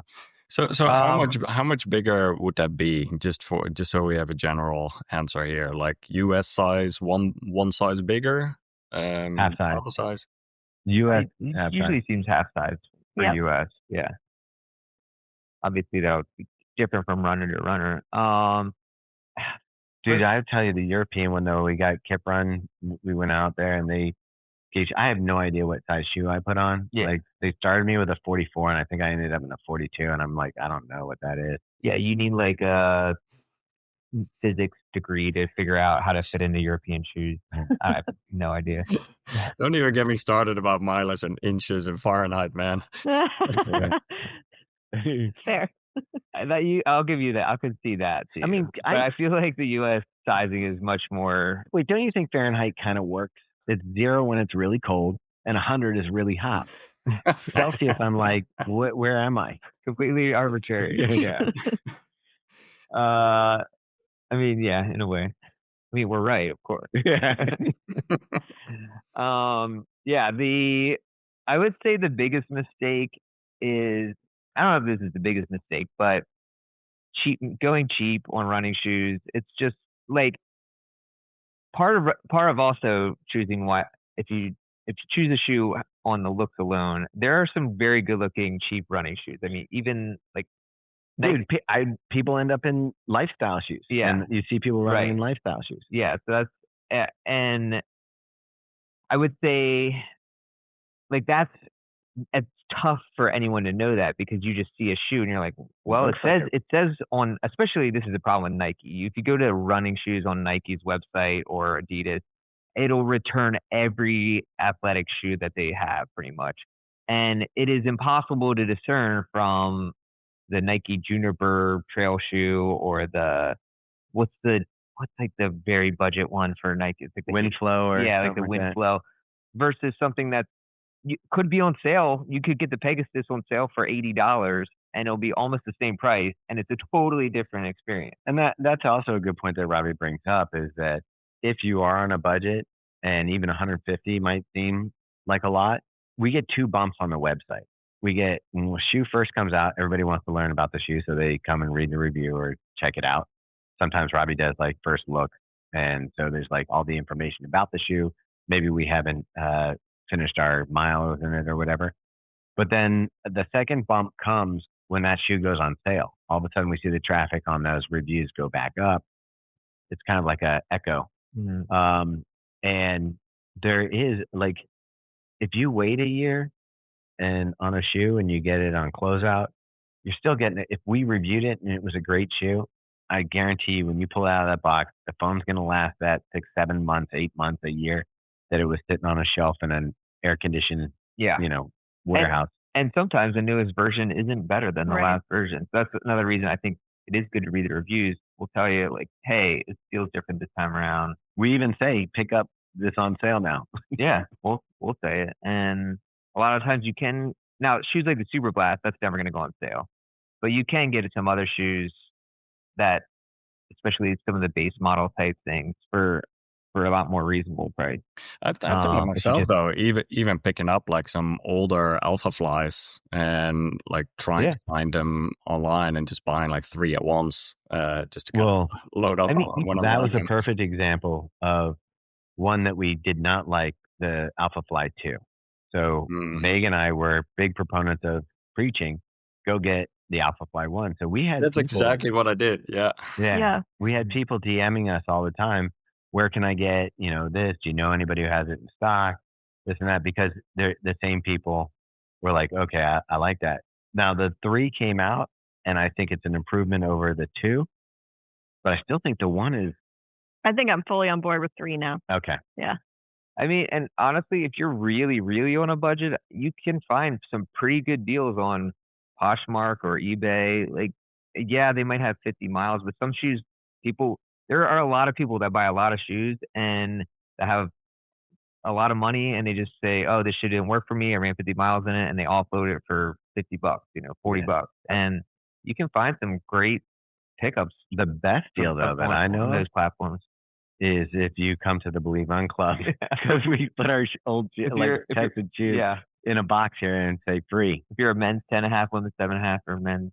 So how much bigger would that be? Just so we have a general answer here, like US size, one size bigger, half size. US usually seems half size for US. Yeah. Obviously that would be different from runner to runner. Dude, I tell you, the European one though, we got Kip Run. We went out there and I have no idea what size shoe I put on. Yeah. Like, they started me with a 44, and I think I ended up in a 42, and I'm like, I don't know what that is. Yeah, you need like a physics degree to figure out how to fit into European shoes. I have no idea. Don't even get me started about miles and inches and Fahrenheit, man. Fair. I'll give you that. I could see that too. I mean, I feel like the US sizing is much more. Wait, don't you think Fahrenheit kind of works? It's 0 when it's really cold, and 100 is really hot. Celsius, I'm like, where am I? Completely arbitrary. Yeah. I mean, yeah, in a way. I mean, we're right, of course. Yeah. Yeah. I would say the biggest mistake is, I don't know if this is the biggest mistake, but going cheap on running shoes. It's just like part of also choosing if you choose a shoe on the looks alone, there are some very good looking cheap running shoes. I mean, even like, dude, people end up in lifestyle shoes. Yeah, and you see people running in lifestyle shoes. Yeah, so that's and I would say like it's tough for anyone to know that, because you just see a shoe and you're like, well, it says on, especially this is the problem with Nike. If you go to running shoes on Nike's website or Adidas, it'll return every athletic shoe that they have pretty much. And it is impossible to discern from the Nike Juniper trail shoe or what's like the very budget one for Nike? It's like the Windflow or like the Windflow versus something that could be on sale. You could get the Pegasus on sale for $80 and it'll be almost the same price, and it's a totally different experience. And that's also a good point that Robbie brings up, is that if you are on a budget, and even 150 might seem like a lot, we get 2 bumps on the website. We get, when a shoe first comes out, everybody wants to learn about the shoe, so they come and read the review or check it out. Sometimes Robbie does like first look, and so there's like all the information about the shoe. Maybe we haven't finished our miles in it or whatever. But then the second bump comes when that shoe goes on sale. All of a sudden we see the traffic on those reviews go back up. It's kind of like a echo. Mm-hmm. And there is, like, if you wait a year and on a shoe and you get it on closeout, you're still getting it. If we reviewed it and it was a great shoe, I guarantee you when you pull it out of that box, the foam's going to last that 6, 7 months, 8 months, a year that it was sitting on a shelf in an air conditioned, warehouse. And sometimes the newest version isn't better than the last version. So that's another reason I think it is good to read the reviews. We'll tell you, like, hey, it feels different this time around. We even say, pick up this on sale now. Yeah, we'll say it. And a lot of times you can, now shoes like the Super Blast, that's never going to go on sale. But you can get some other shoes that, especially some of the base model type things, for a lot more reasonable price. I've done it myself though, even picking up like some older Alpha Flies and like trying to find them online and just buying like 3 at once, just to kind of load up. I mean, that was a perfect example of one that we did not like, the Alpha Fly 2. So Meg and I were big proponents of preaching, go get the Alpha Fly 1. So we had That's exactly what I did. Yeah. We had people DMing us all the time. Where can I get, this? Do you know anybody who has it in stock? This and that, because they're the same people were like, okay, I like that. Now the 3 came out and I think it's an improvement over the 2, but I still think the 1 is. I think I'm fully on board with 3 now. Okay. Yeah. I mean, and honestly, if you're really, really on a budget, you can find some pretty good deals on Poshmark or eBay. Like, yeah, they might have 50 miles, but some shoes, there are a lot of people that buy a lot of shoes and that have a lot of money, and they just say, oh, this shit didn't work for me. I ran 50 miles in it, and they offload it for $50, $40. And you can find some great pickups. The best deal though that I know on those platforms is if you come to the Believe On Club, because we put our old tested shoes in a box here and say free. If you're a men's 10.5, women's 7.5, or men's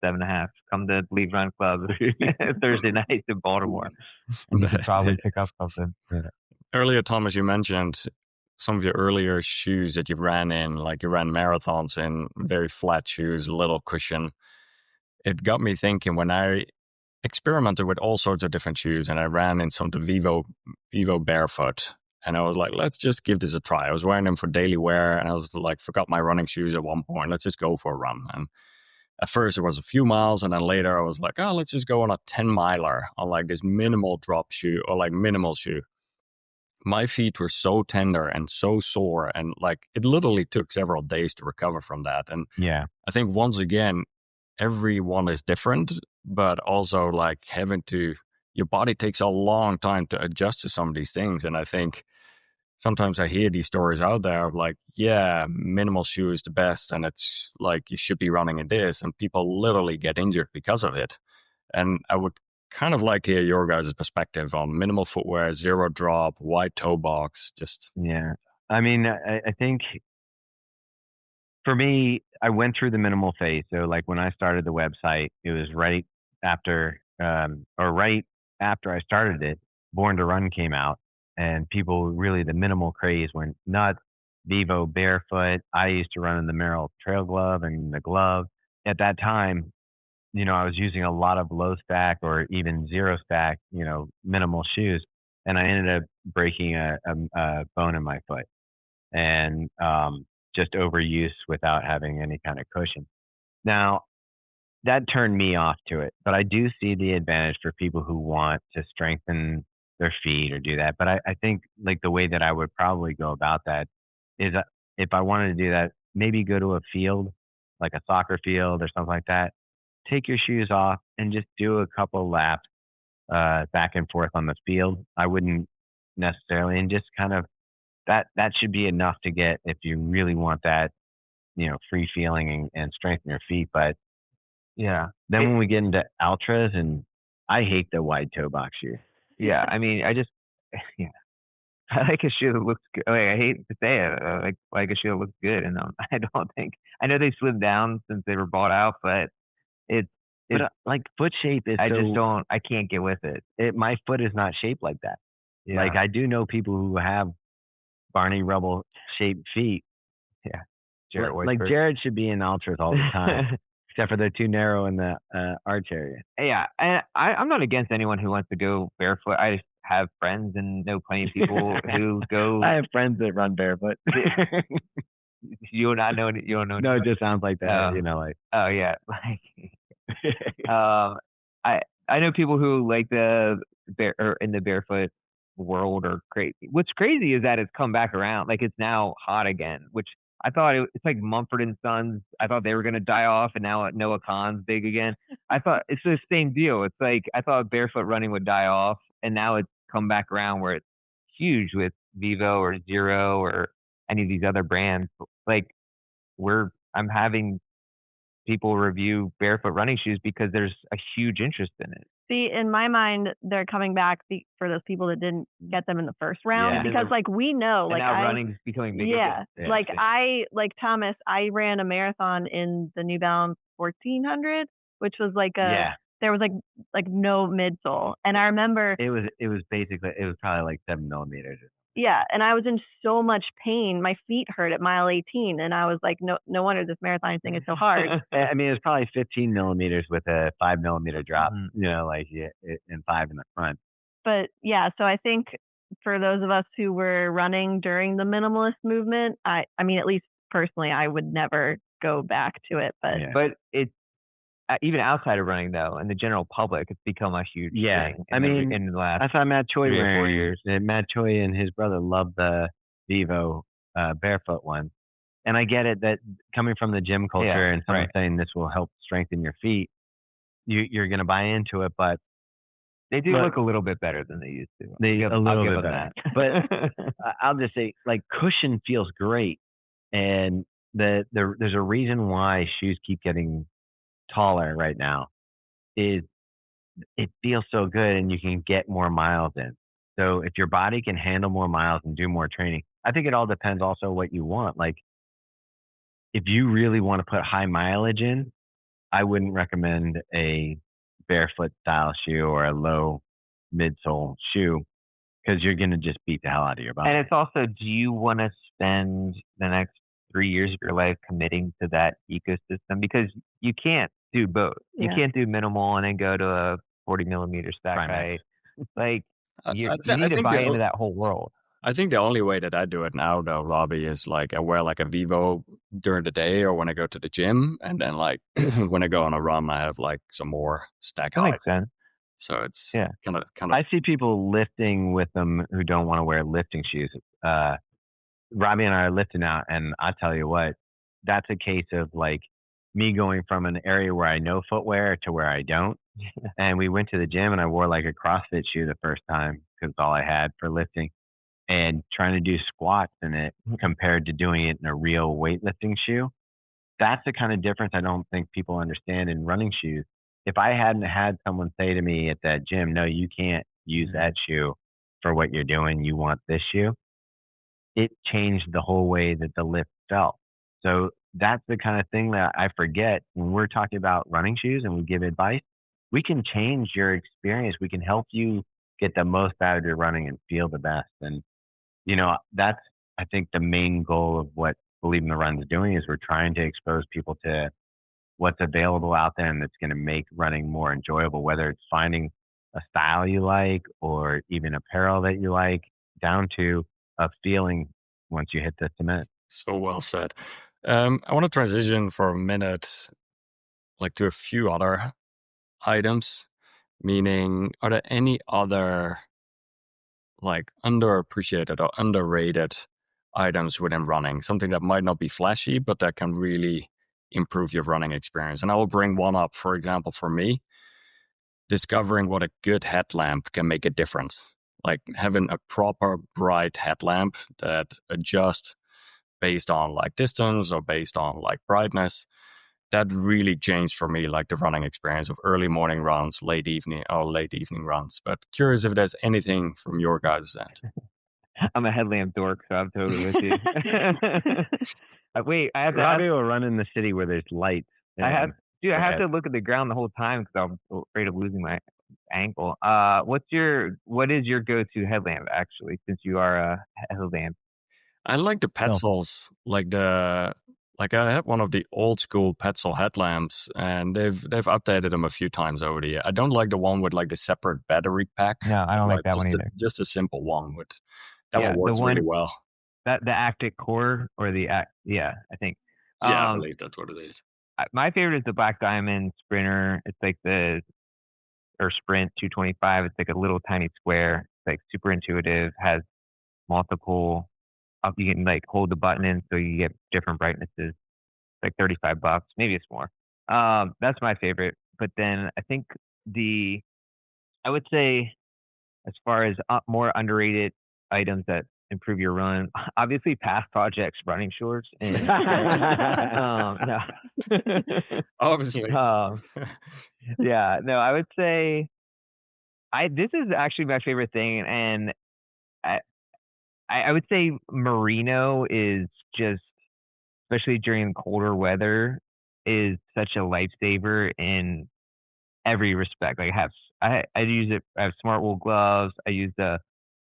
7.5, come to Believe Run Club Thursday night in Baltimore. And you could probably pick up something. Earlier, Thomas, you mentioned some of your earlier shoes that you ran in, like you ran marathons in very flat shoes, little cushion. It got me thinking when I experimented with all sorts of different shoes, and I ran in some of the Vivo Barefoot, and I was like, let's just give this a try. I was wearing them for daily wear, and I was like, forgot my running shoes at one point. Let's just go for a run. And at first it was a few miles, and then later I was like, oh, let's just go on a 10 miler on like this minimal drop shoe or like minimal shoe. My feet were so tender and so sore, and like it literally took several days to recover from that. And I think once again, everyone is different, but also like having to your body takes a long time to adjust to some of these things. And I think sometimes I hear these stories out there of like, yeah, minimal shoe is the best, and it's like you should be running in this, and people literally get injured because of it. And I would kind of like to hear your guys' perspective on minimal footwear, zero drop, wide toe box. Just yeah. I mean, I think for me, I went through the minimal phase. So like when I started the website, it was right after I started it, Born to Run came out, and people really, the minimal craze went nuts. Vivo barefoot. I used to run in the Merrell trail glove and the glove. At that time, I was using a lot of low stack or even zero stack, minimal shoes, and I ended up breaking a bone in my foot, and just overuse without having any kind of cushion. Now, that turned me off to it, but I do see the advantage for people who want to strengthen their feet or do that. But I think like the way that I would probably go about that is if I wanted to do that, maybe go to a field, like a soccer field or something like that, take your shoes off and just do a couple laps back and forth on the field. I wouldn't necessarily, and just kind of that should be enough to get, if you really want that, free feeling and strengthen your feet. But yeah, then when we get into ultras, and I hate the wide toe box shoe. Yeah, I mean, yeah, I like a shoe that looks good. Like, I hate to say it, I like a shoe that looks good, and I know they slimmed down since they were bought out, but it's like foot shape is. I can't get with it. My foot is not shaped like that. Yeah. Like I do know people who have Barney Rubble shaped feet. Yeah, Jared should be in ultras all the time. Except for they're too narrow in the arch area. Yeah, and I'm not against anyone who wants to go barefoot. I just have friends and know plenty of people who go. I have friends that run barefoot. You don't know. No, it just sounds like that. Like. Oh yeah, like. I know people who like in the barefoot world are crazy. What's crazy is that it's come back around. Like it's now hot again, which I thought it's like Mumford and Sons. I thought they were going to die off, and now Noah Kahan's big again. I thought it's the same deal. It's like I thought barefoot running would die off, and now it's come back around where it's huge with Vivo or Zero or any of these other brands. Like I'm having people review barefoot running shoes because there's a huge interest in it. See, in my mind, they're coming back for those people that didn't get them in the first round, because like we know, like now running's becoming bigger. Yeah, like Thomas, I ran a marathon in the New Balance 1400, which was like there was like no midsole, and I remember it was probably like 7 millimeters. Yeah, and I was in so much pain. My feet hurt at mile 18, and I was like, no wonder this marathon thing is so hard. I mean, it was probably 15 millimeters with a 5 millimeter drop, and 5 in the front. But yeah, so I think for those of us who were running during the minimalist movement, I mean, at least personally, I would never go back to it. But it's even outside of running, though, in the general public, it's become a huge thing. In the last I saw Matt Choi 3 or 4 years. Matt Choi and his brother love the Vivo barefoot one, and I get it that coming from the gym culture and someone saying this will help strengthen your feet, you're going to buy into it, but they do look a little bit better than they used to. A little bit better. But I'll just say, like, cushion feels great, and there's a reason why shoes keep getting taller right now. Is it feels so good, and you can get more miles in. So if your body can handle more miles and do more training, I think it all depends also what you want. Like if you really want to put high mileage in, I wouldn't recommend a barefoot style shoe or a low midsole shoe, because you're going to just beat the hell out of your body. And it's also, do you want to spend the next 3 years of your life committing to that ecosystem? Because you can't do both. You can't do minimal and then go to a 40 millimeter stack height. Like you need to buy into that whole world. I think the only way that I do it now, though, Robbie, is like I wear like a Vivo during the day or when I go to the gym, and then like when I go on a run, I have like some more stack height. That makes sense. So it's kind of. I see people lifting with them who don't want to wear lifting shoes. Robbie and I are lifting out, and I tell you what, that's a case of like me going from an area where I know footwear to where I don't. And we went to the gym and I wore like a CrossFit shoe the first time because it's all I had for lifting, and trying to do squats in it compared to doing it in a real weightlifting shoe. That's the kind of difference I don't think people understand in running shoes. If I hadn't had someone say to me at that gym, no, you can't use that shoe for what you're doing, you want this shoe, it changed the whole way that the lift felt. So that's the kind of thing that I forget when we're talking about running shoes and we give advice. We can change your experience. We can help you get the most out of your running and feel the best. And, that's, I think, the main goal of what Believe in the Run is doing, is we're trying to expose people to what's available out there and that's going to make running more enjoyable, whether it's finding a style you like or even apparel that you like, down to a feeling once you hit the cement. So well said. I want to transition for a minute, to a few other items, meaning, are there any other underappreciated or underrated items within running, something that might not be flashy, but that can really improve your running experience? And I will bring one up. For example, for me, discovering what a good headlamp can make a difference. Like having a proper bright headlamp that adjusts based on distance or based on brightness, that really changed for me the running experience of early morning runs, late evening runs. But curious if there's anything from your guys' end. I'm a headlamp dork, so I'm totally with you. Wait, I have to. Robbe will run in the city where there's lights. I have to look at the ground the whole time because I'm afraid of losing my ankle. What is your go-to headlamp, actually, since you are a headlamp? I like the Petzls, I had one of the old school Petzl headlamps, and they've updated them a few times over the year. I don't like the one with the separate battery pack. No, I don't like that one either. Just a simple one with one works really well. The Actic Core or I think. Yeah, I believe that's what it is. My favorite is the Black Diamond Sprinter. It's or Sprint 225. It's like a little tiny square. It's super intuitive. Has multiple. You can hold the button in so you get different brightnesses. It's $35, maybe it's more. That's my favorite. But then I think I would say, as far as more underrated items that improve your run, obviously Past Projects running shorts. And, no. Obviously. Yeah, no, I would say this is actually my favorite thing, and I would say merino is just, especially during colder weather, is such a lifesaver in every respect. I use it. I have smart wool gloves. I use the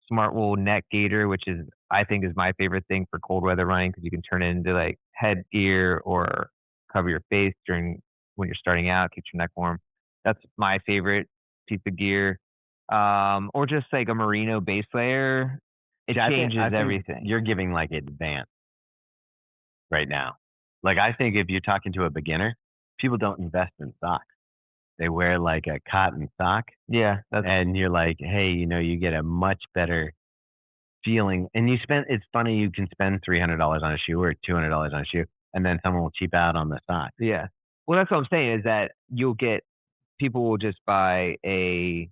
smart wool neck gaiter, which I think is my favorite thing for cold weather running, because you can turn it into headgear or cover your face when you're starting out, keeps your neck warm. That's my favorite piece of gear. Or just a merino base layer. It changes everything. You're giving advanced right now. I think if you're talking to a beginner, people don't invest in socks. They wear a cotton sock. Yeah. And you're hey, you get a much better feeling. And it's funny, you can spend $300 on a shoe or $200 on a shoe, and then someone will cheap out on the sock. Yeah. Well, that's what I'm saying, is that people will just buy a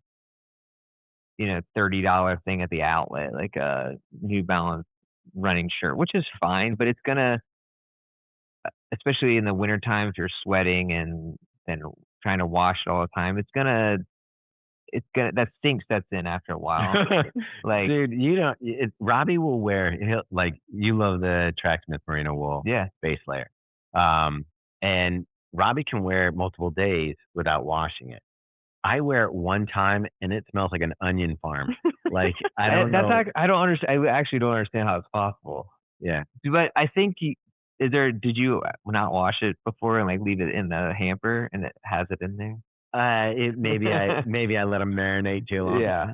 $30 thing at the outlet, like a New Balance running shirt, which is fine, but it's gonna, especially in the wintertime, if you're sweating and trying to wash it all the time, that stink sets in after a while. Dude, Robbe will wear, you love the Tracksmith merino wool base layer. And Robbe can wear it multiple days without washing it. I wear it one time and it smells like an onion farm. I don't know. I don't understand. I actually don't understand how it's possible. Yeah. But I think did you not wash it before and leave it in the hamper and it has it in there? Maybe I let them marinate too long. Yeah.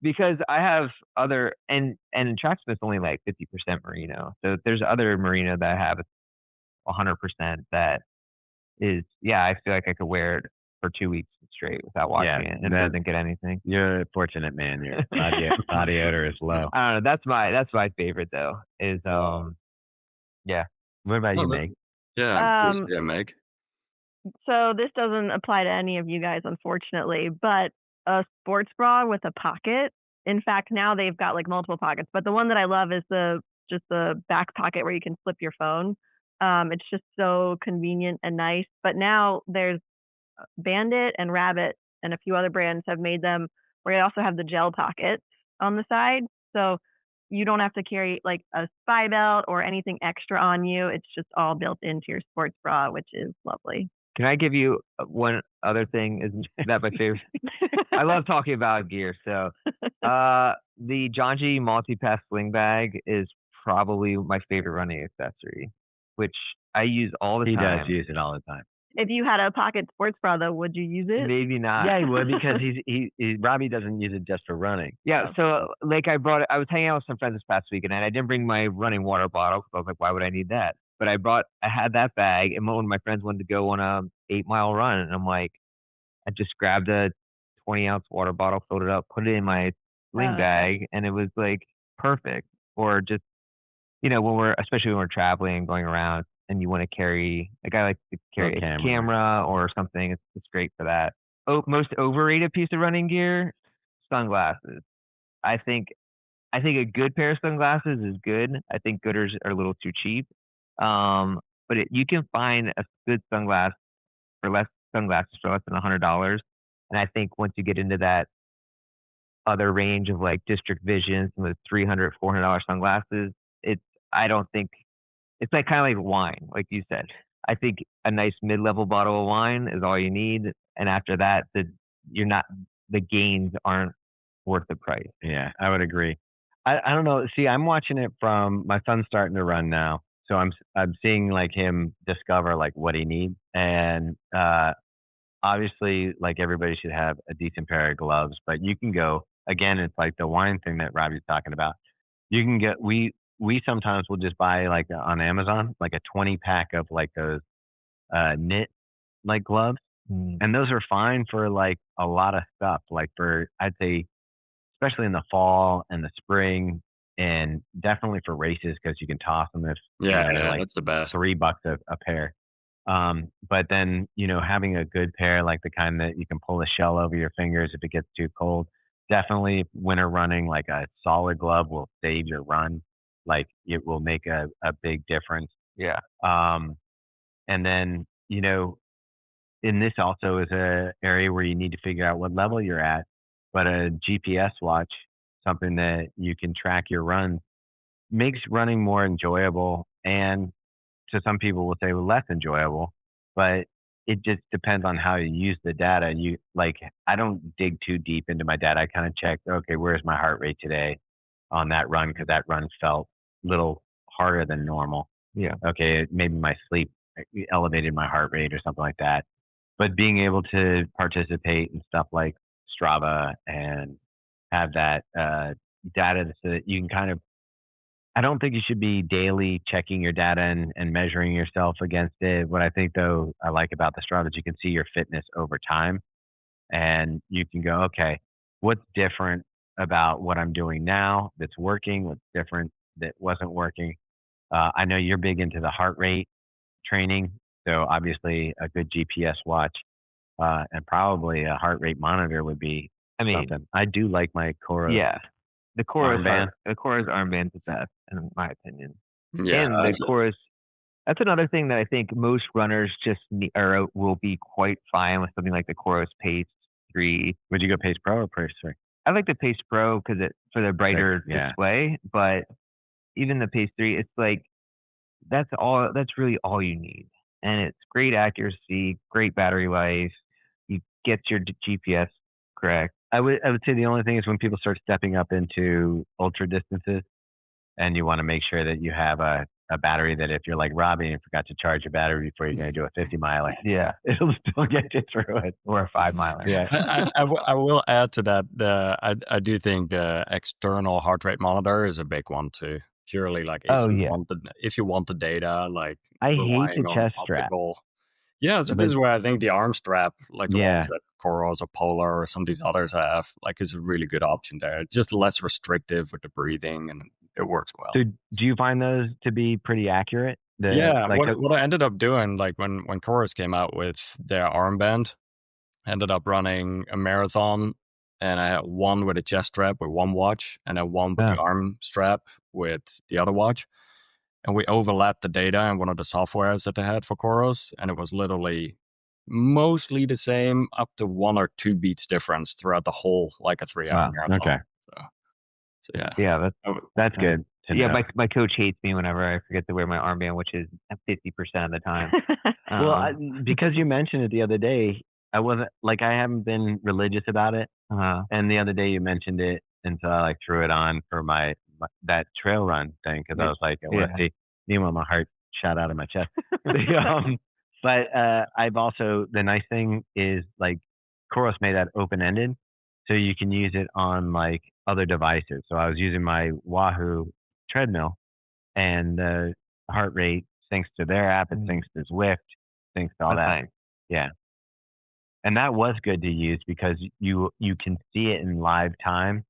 Because I have other, and Tracksmith's only 50% merino. So there's other merino that I have 100% that is, I feel like I could wear it for 2 weeks straight without washing it, and it doesn't get anything. You're a fortunate man. Your body odor is low. I don't know. That's my favorite though. Is yeah. What about you, Meg? Yeah, Meg. So this doesn't apply to any of you guys, unfortunately, but a sports bra with a pocket. In fact, now they've got like multiple pockets, but the one that I love is just the back pocket where you can slip your phone. It's just so convenient and nice. But now there's Bandit and Rabbit and a few other brands have made them where you also have the gel pockets on the side. So you don't have to carry like a spy belt or anything extra on you. It's just all built into your sports bra, which is lovely. Can I give you one other thing? Isn't that my favorite? I love talking about gear. So the John G multi-pass sling bag is probably my favorite running accessory, which I use all the time. He does use it all the time. If you had a pocket sports bra, though, would you use it? Maybe not. Yeah, he would because Robbie doesn't use it just for running. Yeah, so like I was hanging out with some friends this past weekend, and I didn't bring my running water bottle because I was like, why would I need that? But I had that bag, and one of my friends wanted to go on a 8-mile run, and I'm like, I just grabbed a 20-ounce water bottle, filled it up, put it in my sling bag, and it was like perfect. Or just, especially when we're traveling and going around, and you want to carry, like I like to carry a camera or something. It's great for that. Most overrated piece of running gear, sunglasses. I think a good pair of sunglasses is good. I think Gooders are a little too cheap. But you can find a good sunglasses for less than $100. And I think once you get into that other range of like District Vision, some of the $300, $400 sunglasses, I don't think it's like kind of like wine, like you said. I think a nice mid-level bottle of wine is all you need, and after that, the gains aren't worth the price. Yeah, I would agree. I don't know. See, I'm watching it from my son's starting to run now, so I'm seeing like him discover like what he needs, and obviously like everybody should have a decent pair of gloves, but you can go again. It's like the wine thing that Robbie's talking about. You can get we sometimes will just buy like on Amazon like a 20-pack of like those knit like gloves, and those are fine for like a lot of stuff. Like for I'd say especially in the fall and the spring, and definitely for races because you can toss them if like that's the best. $3 a pair. But then having a good pair like the kind that you can pull the shell over your fingers if it gets too cold. Definitely winter running, like a solid glove will save your run. Like it will make a big difference. Yeah. And then, in this also is a area where you need to figure out what level you're at, but a GPS watch, something that you can track your runs, makes running more enjoyable. And to some people will say less enjoyable, but it just depends on how you use the data. I don't dig too deep into my data. I kind of check, okay, where's my heart rate today on that run? Cause that run felt a little harder than normal. Yeah. Okay. Maybe my sleep elevated my heart rate or something like that. But being able to participate in stuff like Strava and have that data so that you can kind of, I don't think you should be daily checking your data and measuring yourself against it. What I think, though, I like about the Strava is you can see your fitness over time. And you can go, okay, what's different about what I'm doing now that's working? What's different that wasn't working? I know you're big into the heart rate training. So obviously a good GPS watch and probably a heart rate monitor would be something. I do like my Cora. Yeah. The Cora's armband. The Cora's armband's the best, in my opinion. Yeah, and the Cora's. That's another thing that I think most runners just will be quite fine with something like the Cora's Pace 3. Would you go Pace Pro or Pace 3? I like the Pace Pro because for the brighter display, but even the Pace 3, it's like that's really all you need, and it's great accuracy, great battery life. You get your GPS correct. I would say the only thing is when people start stepping up into ultra distances, and you want to make sure that you have a battery that if you're like Robbie and forgot to charge your battery before you're going to do a 50-miler, it'll still get you through it, or a 5-miler. Yeah, I will add to that. I do think the external heart rate monitor is a big one too. Purely like if you want the data, like I hate the chest strap. Yeah, so this is where I think the arm strap, like the ones that Coros or Polar or some of these others have, like is a really good option there. It's just less restrictive with the breathing and it works well. So do you find those to be pretty accurate? What I ended up doing, like when Chorus came out with their armband, I ended up running a marathon, and I had one with a chest strap with one watch, and then one with the arm strap with the other watch. And we overlapped the data in one of the softwares that they had for Chorus, and it was literally mostly the same, up to 1 or 2 beats difference throughout the whole, like a 3-hour marathon. Okay. So yeah. Yeah, that's good. Yeah, my coach hates me whenever I forget to wear my armband, which is 50% of the time. Well, because you mentioned it the other day, I wasn't like, I haven't been religious about it. And the other day you mentioned it, and so I like threw it on for my that trail run thing, because I was like, meanwhile my heart shot out of my chest. But I've also, the nice thing is, like, Chorus made that open ended, so you can use it on like other devices. So I was using my Wahoo treadmill, and the heart rate syncs to their app, it syncs to Zwift, syncs to all that. Nice. Yeah. And that was good to use, because you can see it in live time,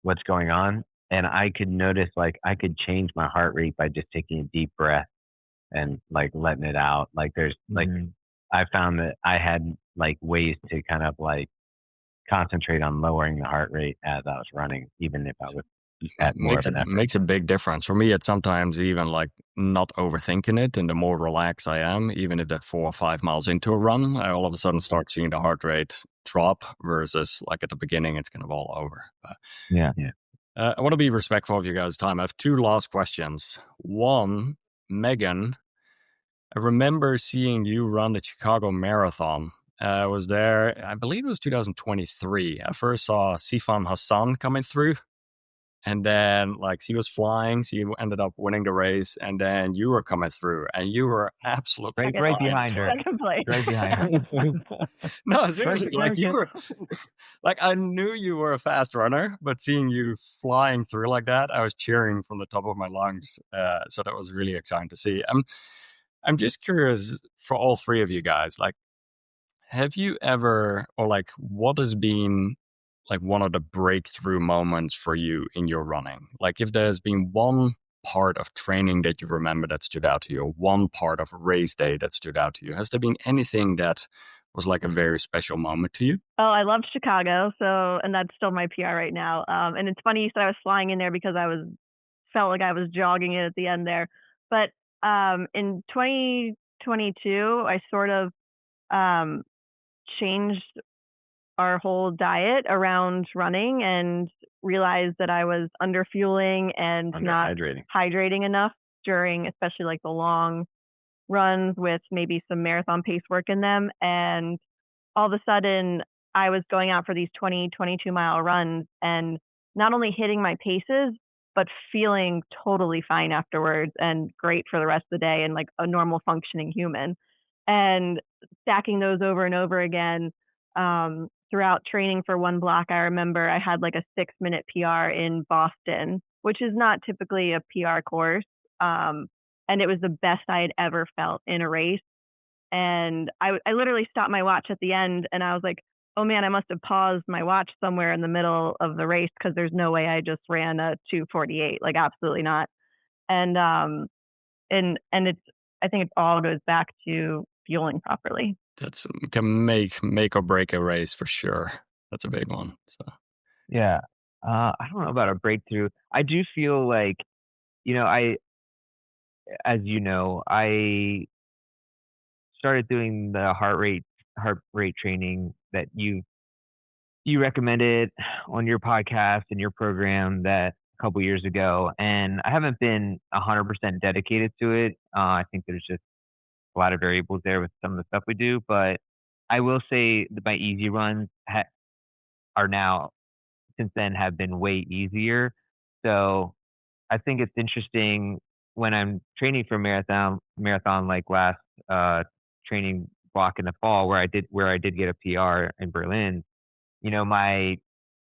what's going on. And I could notice, like, I could change my heart rate by just taking a deep breath and like letting it out. Like there's like, I found that I had like ways to kind of like concentrate on lowering the heart rate as I was running, even if I was at more of an effort. Makes a big difference. For me, it's sometimes even like not overthinking it, and the more relaxed I am, even if that's 4 or 5 miles into a run, I all of a sudden start seeing the heart rate drop, versus like at the beginning, it's kind of all over. But, yeah. I want to be respectful of you guys' time. I have 2 last questions. One, Megan, I remember seeing you run the Chicago Marathon. I was there, I believe it was 2023. I first saw Sifan Hassan coming through, and then like she was flying, she ended up winning the race, and then you were coming through, and you were absolutely right behind her. Right behind her. No, seriously, like you were, like I knew you were a fast runner, but seeing you flying through like that, I was cheering from the top of my lungs. So that was really exciting to see. I'm just curious for all 3 of you guys, like, have you ever, or like, what has been like one of the breakthrough moments for you in your running? Like, if there's been one part of training that you remember that stood out to you, or one part of race day that stood out to you, has there been anything that was like a very special moment to you? Oh, I loved Chicago. So, and that's still my PR right now. And it's funny you said I was flying in there, because felt like I was jogging it at the end there. But in 2022, I sort of changed our whole diet around running, and realized that I was underfueling and not hydrating enough during, especially like the long runs with maybe some marathon pace work in them. And all of a sudden I was going out for these 22 mile runs, and not only hitting my paces, but feeling totally fine afterwards, and great for the rest of the day, and like a normal functioning human. And stacking those over and over again, throughout training for one block, I remember I had like a 6-minute PR in Boston, which is not typically a PR course. And it was the best I had ever felt in a race. And I literally stopped my watch at the end, and I was like, oh man, I must have paused my watch somewhere in the middle of the race, because there's no way I just ran a 2:48. Like, absolutely not. And it's, I think it all goes back to fueling properly. That's can make or break a race for sure. That's a big one. So yeah, I don't know about a breakthrough. I do feel like, as you know, I started doing the heart rate training that you recommended on your podcast and your program that a couple years ago, and I haven't been 100% dedicated to it. I think there's just a lot of variables there with some of the stuff we do, but I will say that my easy runs are now, since then, have been way easier. So I think it's interesting when I'm training for marathon like last training block in the fall, where I did get a PR in Berlin. My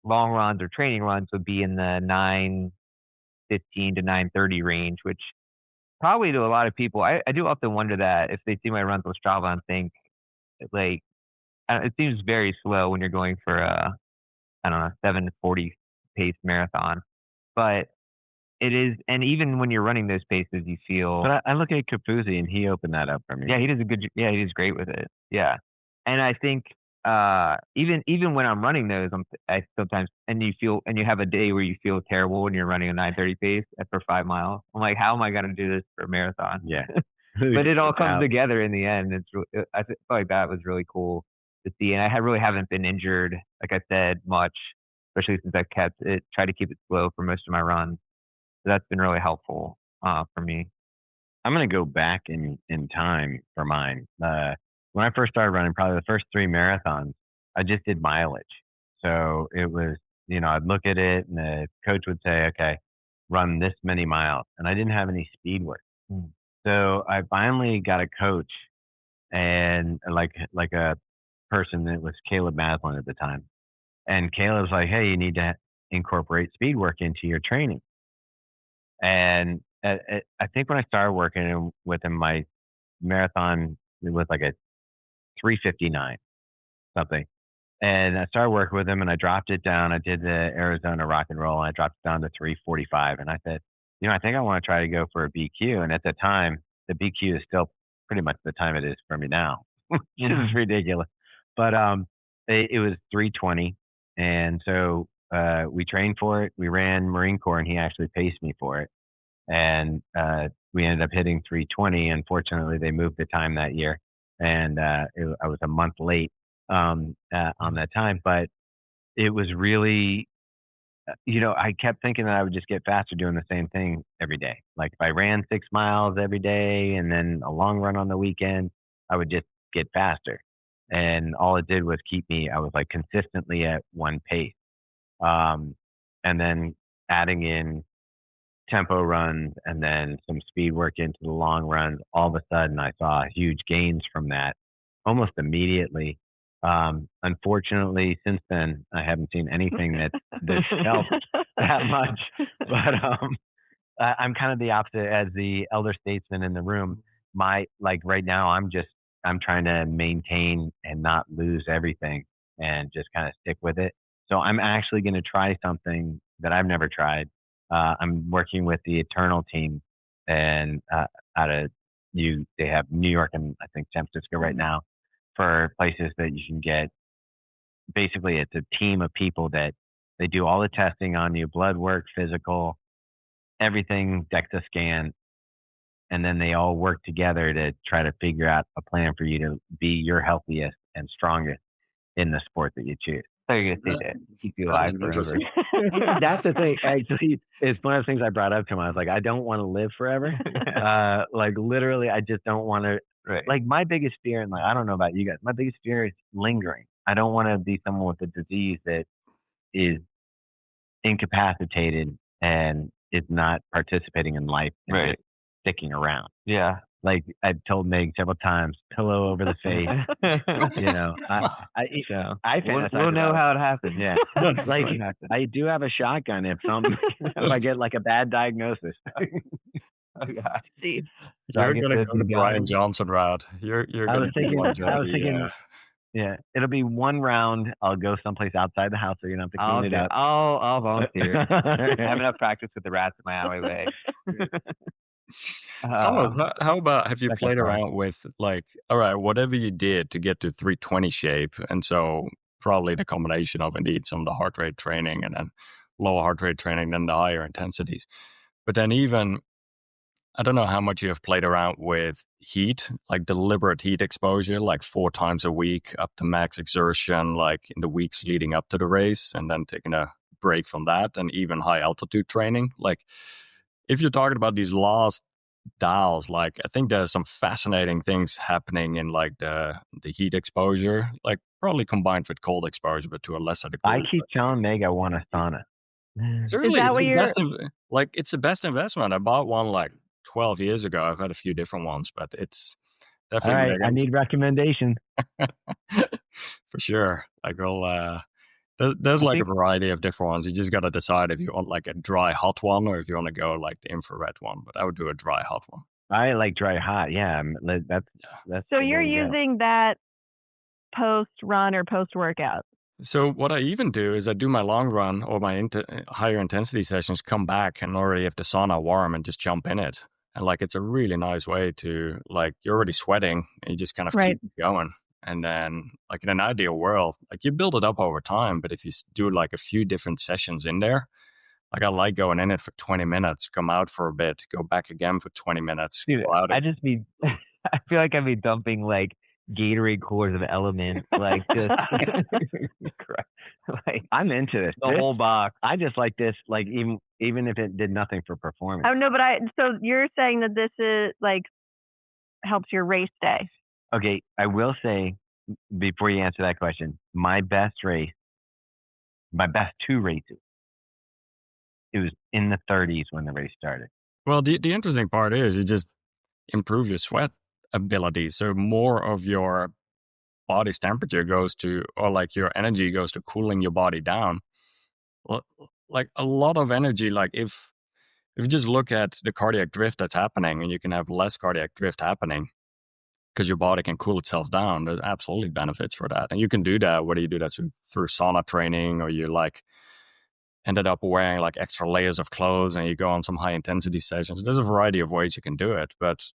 long runs or training runs would be in the 9:15 to 9:30 range, which probably to a lot of people, I do often wonder that if they see my runs on Strava and think, like, it seems very slow when you're going for a, I don't know, 7:40 pace marathon. But It is, and even when you're running those paces, you feel. But I look at Capuzzi, and he opened that up for me. Yeah, he does he does great with it. Yeah, and I think even when I'm running those, I sometimes, and you have a day where you feel terrible when you're running a 9:30 pace for 5 miles. I'm like, how am I gonna do this for a marathon? Yeah, but it all comes together in the end. I feel like that was really cool to see, and I really haven't been injured, like I said, much, especially since I tried to keep it slow for most of my runs. So that's been really helpful for me. I'm going to go back in time for mine. When I first started running, probably the first 3 marathons, I just did mileage. So it was, I'd look at it and the coach would say, okay, run this many miles. And I didn't have any speed work. So I finally got a coach and like a person that was Caleb Maslin at the time. And Caleb's like, hey, you need to incorporate speed work into your training. And I think when I started working with him, my marathon was like a 3:59 something. And I started working with him and I dropped it down. I did the Arizona rock and roll and I dropped it down to 3:45. And I said, I think I want to try to go for a BQ. And at the time, the BQ is still pretty much the time it is for me now, which is ridiculous. But it was 3:20. And so we trained for it. We ran Marine Corps and he actually paced me for it. And we ended up hitting 3:20. Unfortunately, they moved the time that year. And I was a month late on that time. But it was really, I kept thinking that I would just get faster doing the same thing every day. Like if I ran 6 miles every day and then a long run on the weekend, I would just get faster. And all it did was I was like consistently at one pace. And then adding in tempo runs and then some speed work into the long runs, all of a sudden I saw huge gains from that almost immediately. Unfortunately, since then, I haven't seen anything that's helped that much. But I'm kind of the opposite as the elder statesman in the room. Right now, I'm trying to maintain and not lose everything and just kind of stick with it. So I'm actually going to try something that I've never tried. I'm working with the Eternal team, and they have New York and I think San Francisco right now for places that you can get. Basically, it's a team of people that they do all the testing on you, blood work, physical, everything, DEXA scan, and then they all work together to try to figure out a plan for you to be your healthiest and strongest in the sport that you choose. So you're gonna say that keep you alive forever. That's the thing. Actually, it's one of the things I brought up to him. I was like, I don't want to live forever. Like literally, I just don't want to. Right. Like my biggest fear, and like I don't know about you guys, my biggest fear is lingering. I don't want to be someone with a disease that is incapacitated and is not participating in life and right. just sticking around. Yeah. Like I've told Meg several times, pillow over the face. We'll know how it happened. Yeah, like I do have a shotgun if I get like a bad diagnosis. Oh God. See, you're gonna go the Brian Johnson route. You're I was thinking. Yeah, it'll be one round. I'll go someplace outside the house so you don't have to clean it up. I'll volunteer. I have enough practice with the rats in my alleyway. Thomas, how about have you played around with like, all right, whatever you did to get to 3:20 shape, and so probably the combination of indeed some of the heart rate training and then lower heart rate training, then the higher intensities, but then even I don't know how much you have played around with heat, like deliberate heat exposure, like 4 times a week up to max exertion, like in the weeks leading up to the race, and then taking a break from that, and even high altitude training. Like if you're talking about these last dials, like I think there's some fascinating things happening in like the heat exposure, like probably combined with cold exposure, but to a lesser degree. I keep telling Meg I want a sauna. Certainly, it's the best investment. I bought one like 12 years ago. I've had a few different ones, but it's definitely. All right, I need recommendations. For sure. Like there's like a variety of different ones. You just got to decide if you want like a dry hot one or if you want to go like the infrared one. But I would do a dry hot one. I like dry hot. Yeah, that's. So you're using that post run or post workout. So what I even do is I do my long run or my higher intensity sessions, come back and already have the sauna warm and just jump in it. And like, it's a really nice way to, like, you're already sweating and you just kind of keep going. And then, like, in an ideal world, like, you build it up over time. But if you do like a few different sessions in there, like, I like going in it for 20 minutes, come out for a bit, go back again for 20 minutes. Dude, go out I just be, I feel like I'd be dumping like Gatorade coolers of LMNT, like just, like I'm into this. the whole box. I just like this, like even if it did nothing for performance. Oh no, but so you're saying that this is like helps your race day. Okay, I will say before you answer that question, my best two races, it was in the 30s when the race started. Well, the interesting part is you just improve your sweat ability. So more of your body's temperature goes to, or like your energy goes to cooling your body down. Well, like a lot of energy, like if you just look at the cardiac drift that's happening, and you can have less cardiac drift happening because your body can cool itself down, there's absolutely benefits for that. And you can do that whether you do that through sauna training, or you like ended up wearing like extra layers of clothes and you go on some high intensity sessions. There's a variety of ways you can do it, but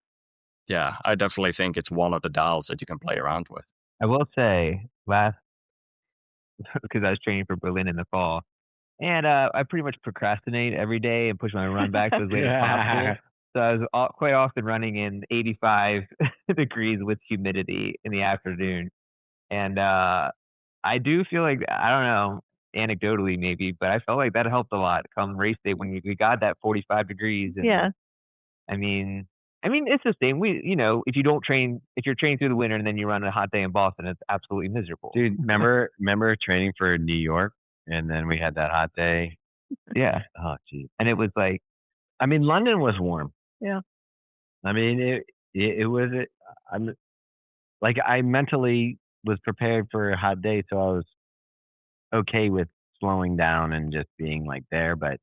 yeah, I definitely think it's one of the dials that you can play around with. I will say because I was training for Berlin in the fall, and I pretty much procrastinate every day and push my run back to as late as possible. So I was quite often running in 85 degrees with humidity in the afternoon. And I do feel like, I don't know, anecdotally maybe, but I felt like that helped a lot come race day when we got that 45 degrees. And, Yeah. I mean, it's the same. If you're training through the winter and then you run a hot day in Boston, it's absolutely miserable. Dude, remember training for New York, and then we had that hot day. Yeah. Oh, geez. And it was like, I mean, London was warm. Yeah. I mean, it was. I'm like, I mentally was prepared for a hot day, so I was okay with slowing down and just being like there. But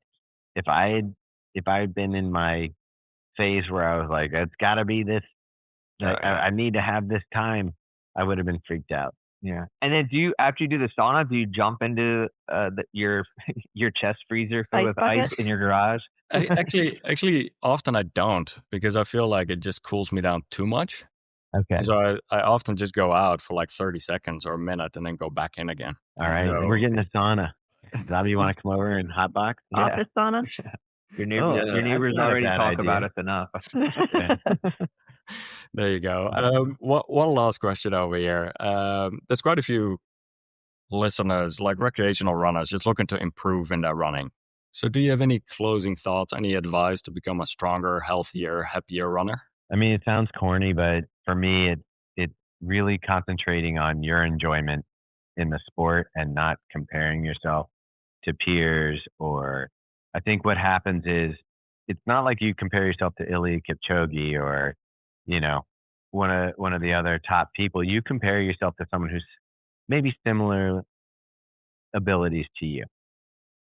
if I had been in my phase where I was like, it's got to be this, I need to have this time, I would have been freaked out. Yeah. And then after you do the sauna, do you jump into your chest freezer filled with ice in your garage? Actually, often I don't, because I feel like it just cools me down too much. Okay. So I often just go out for like 30 seconds or a minute and then go back in again. All right. So, we're getting a sauna. Bobby, you want to come over and hotbox? Office sauna? Your neighbors already talk about us enough. There you go. One last question over here. There's quite a few listeners, like recreational runners, just looking to improve in their running. So do you have any closing thoughts, any advice to become a stronger, healthier, happier runner? I mean, it sounds corny, but for me, it's really concentrating on your enjoyment in the sport and not comparing yourself to peers. Or I think what happens is, it's not like you compare yourself to Eliud Kipchoge or, one of the other top people. You compare yourself to someone who's maybe similar abilities to you.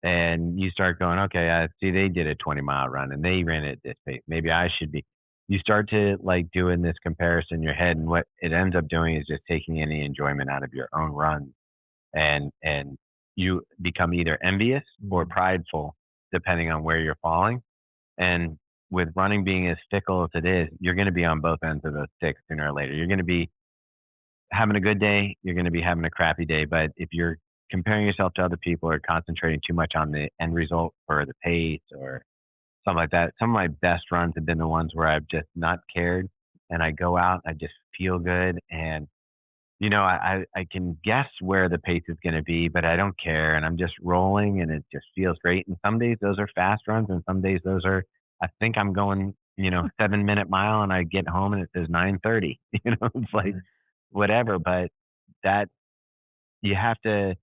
And you start going, okay, I see they did a 20-mile run and they ran it at this pace. Maybe I should be. You start to like doing this comparison in your head, and what it ends up doing is just taking any enjoyment out of your own run. And you become either envious or prideful, depending on where you're falling. And with running being as fickle as it is, you're going to be on both ends of those sticks sooner or later. You're going to be having a good day, you're going to be having a crappy day. But if you're comparing yourself to other people or concentrating too much on the end result or the pace or something like that, some of my best runs have been the ones where I've just not cared, and I go out, I just feel good, and I can guess where the pace is going to be, but I don't care, and I'm just rolling, and it just feels great. And some days those are fast runs, and some days those are, I think I'm going 7-minute mile, and I get home and it says 9:30. It's like whatever. But that, you have to,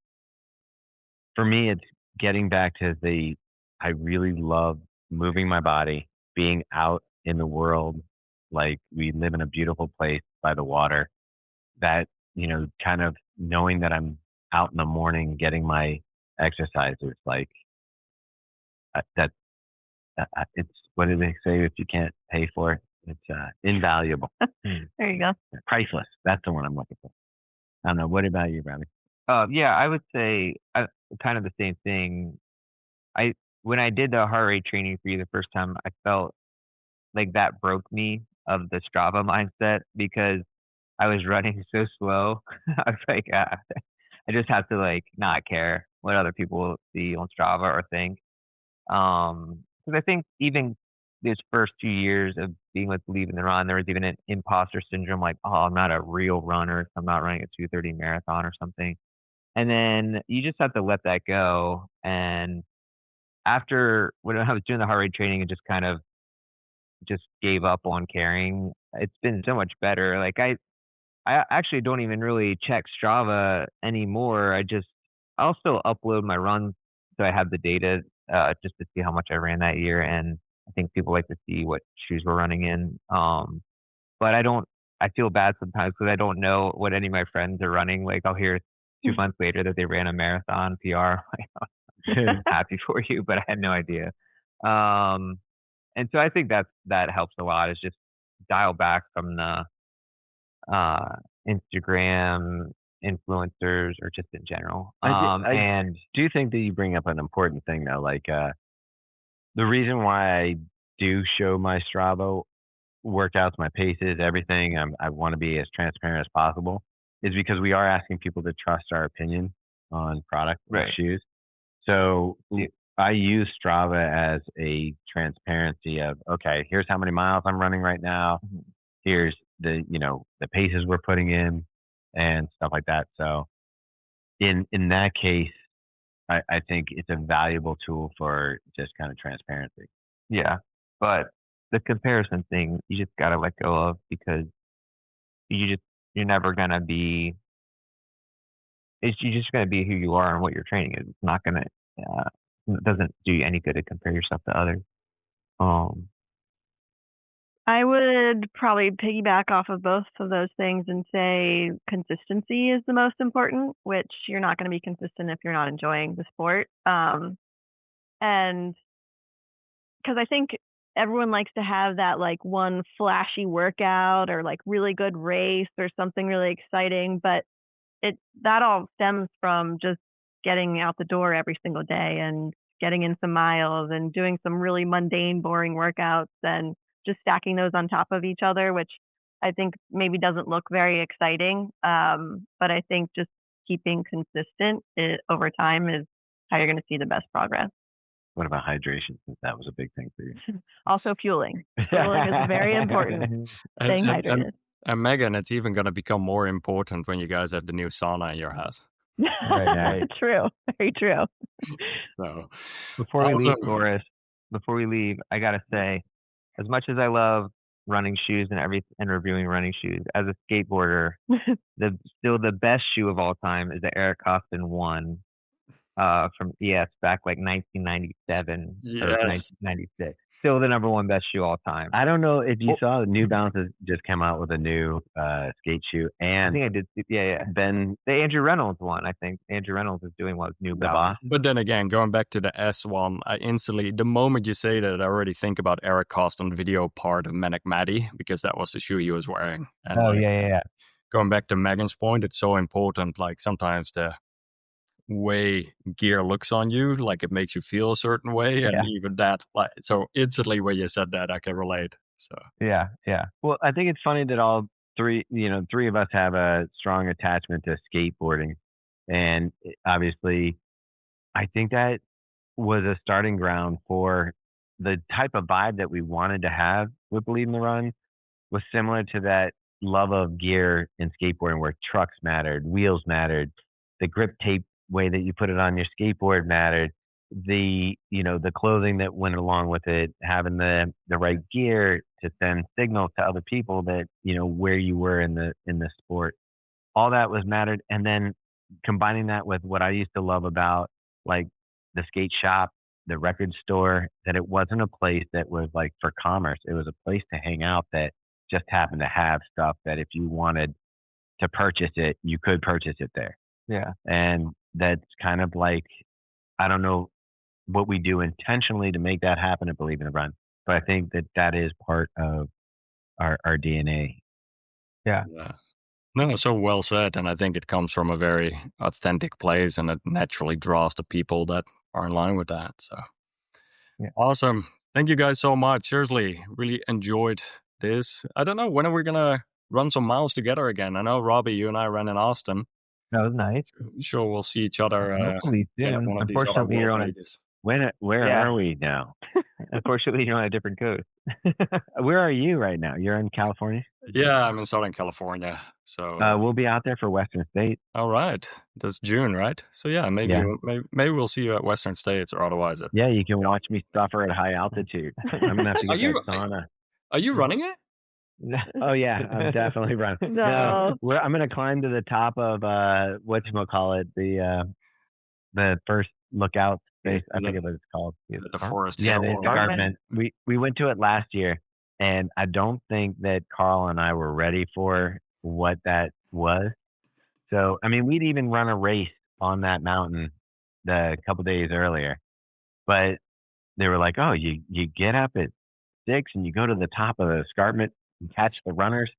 for me, it's getting back to I really love moving my body, being out in the world. Like, we live in a beautiful place by the water, that, kind of knowing that I'm out in the morning getting my exercises, like that, it's, what do they say? If you can't pay for it, it's invaluable. There you go. Priceless. That's the one I'm looking for. I don't know. What about you, Robbie? Yeah, I would say kind of the same thing. I When I did the heart rate training for you the first time, I felt like that broke me of the Strava mindset because I was running so slow. I was like, I just have to like not care what other people see on Strava or think. Because I think even these first 2 years of being with Believe in the Run, there was even an imposter syndrome, like, oh, I'm not a real runner, so I'm not running a 2:30 marathon or something. And then you just have to let that go. And after when I was doing the heart rate training and just kind of just gave up on caring, it's been so much better. Like I actually don't even really check Strava anymore. I'll still upload my runs so I have the data just to see how much I ran that year. And I think people like to see what shoes we're running in. But I feel bad sometimes because I don't know what any of my friends are running. Like I'll hear 2 months later that they ran a marathon PR. I'm happy for you, but I had no idea. And so I think that helps a lot is just dial back from the Instagram influencers or just in general. I do think that you bring up an important thing though. Like the reason why I do show my Strava workouts, my paces, everything, I want to be as transparent as possible, is because we are asking people to trust our opinion on product Right. shoes. So I use Strava as a transparency of, okay, here's how many miles I'm running right now. Here's the paces we're putting in and stuff like that. So in that case, I think it's a valuable tool for just kind of transparency. Yeah. But the comparison thing, you just gotta let go of because you're never gonna be you're just gonna be who you are and what your training is. It's not gonna it doesn't do you any good to compare yourself to others. I would probably piggyback off of both of those things and say consistency is the most important, which you're not going to be consistent if you're not enjoying the sport. And because I think everyone likes to have that like one flashy workout or like really good race or something really exciting, but that all stems from just getting out the door every single day and getting in some miles and doing some really mundane, boring workouts and just stacking those on top of each other, which I think maybe doesn't look very exciting. But I think just keeping consistent over time is how you're going to see the best progress. What about hydration, since that was a big thing for you? Also fueling. Fueling is very important. Staying hydrated. And Megan, it's even going to become more important when you guys have the new sauna in your house. Right. True. Very true. So before we leave, Boris, I gotta say, as much as I love running shoes and reviewing running shoes, as a skateboarder, still the best shoe of all time is the Eric Costin 1 from ES back like 1997 or 1996. Still the number one best shoe all time. I don't know if you saw New Balance has just come out with a new skate shoe, and I think I did. Yeah. Ben, the Andrew Reynolds one. I think Andrew Reynolds is doing one with New Balance. But then again, going back to the S1, I instantly, the moment you say that, I already think about Eric Costin video part of Manic Matty, because that was the shoe he was wearing. And yeah. Going back to Megan's point, it's so important. Like sometimes the way gear looks on you, like it makes you feel a certain way, and even that, like, so instantly when you said that, I can relate. So yeah. Well, I think it's funny that all three of us have a strong attachment to skateboarding, and obviously, I think that was a starting ground for the type of vibe that we wanted to have with Believe in the Run. Was similar to that love of gear in skateboarding, where trucks mattered, wheels mattered, the grip tape way that you put it on your skateboard mattered, the clothing that went along with it, having the right gear to send signals to other people that where you were in the sport. All that was mattered, and then combining that with what I used to love about like the skate shop, the record store, that it wasn't a place that was like for commerce. It was a place to hang out that just happened to have stuff that if you wanted to purchase it, you could purchase it there. Yeah. And that's kind of like, I don't know what we do intentionally to make that happen at Believe in the Run, but I think that is part of our DNA. Yeah. No, so well said. And I think it comes from a very authentic place and it naturally draws the people that are in line with that. So awesome. Thank you guys so much. Seriously, really enjoyed this. I don't know, when are we going to run some miles together again? I know, Robbie, you and I ran in Austin. That was nice. Sure, we'll see each other. Hopefully soon. Unfortunately, you're on a... Where are we now? Unfortunately, you're on a different coast. Where are you right now? You're in California? Yeah, I'm in Southern California. So we'll be out there for Western States. All right. That's June, right? So yeah, maybe we'll see you at Western States or otherwise. Yeah, you can watch me suffer at high altitude. I'm going to have to get that sauna. Are you running it? Oh yeah, I'm definitely running. No. I'm going to climb to the top of whatchamacallit, the first lookout space. I forget what it's called. The forest. Yeah, the escarpment. We went to it last year, and I don't think that Carl and I were ready for what that was. So I mean, we'd even run a race on that mountain a couple days earlier, but they were like, "Oh, you get up at 6 and you go to the top of the escarpment and catch the runners."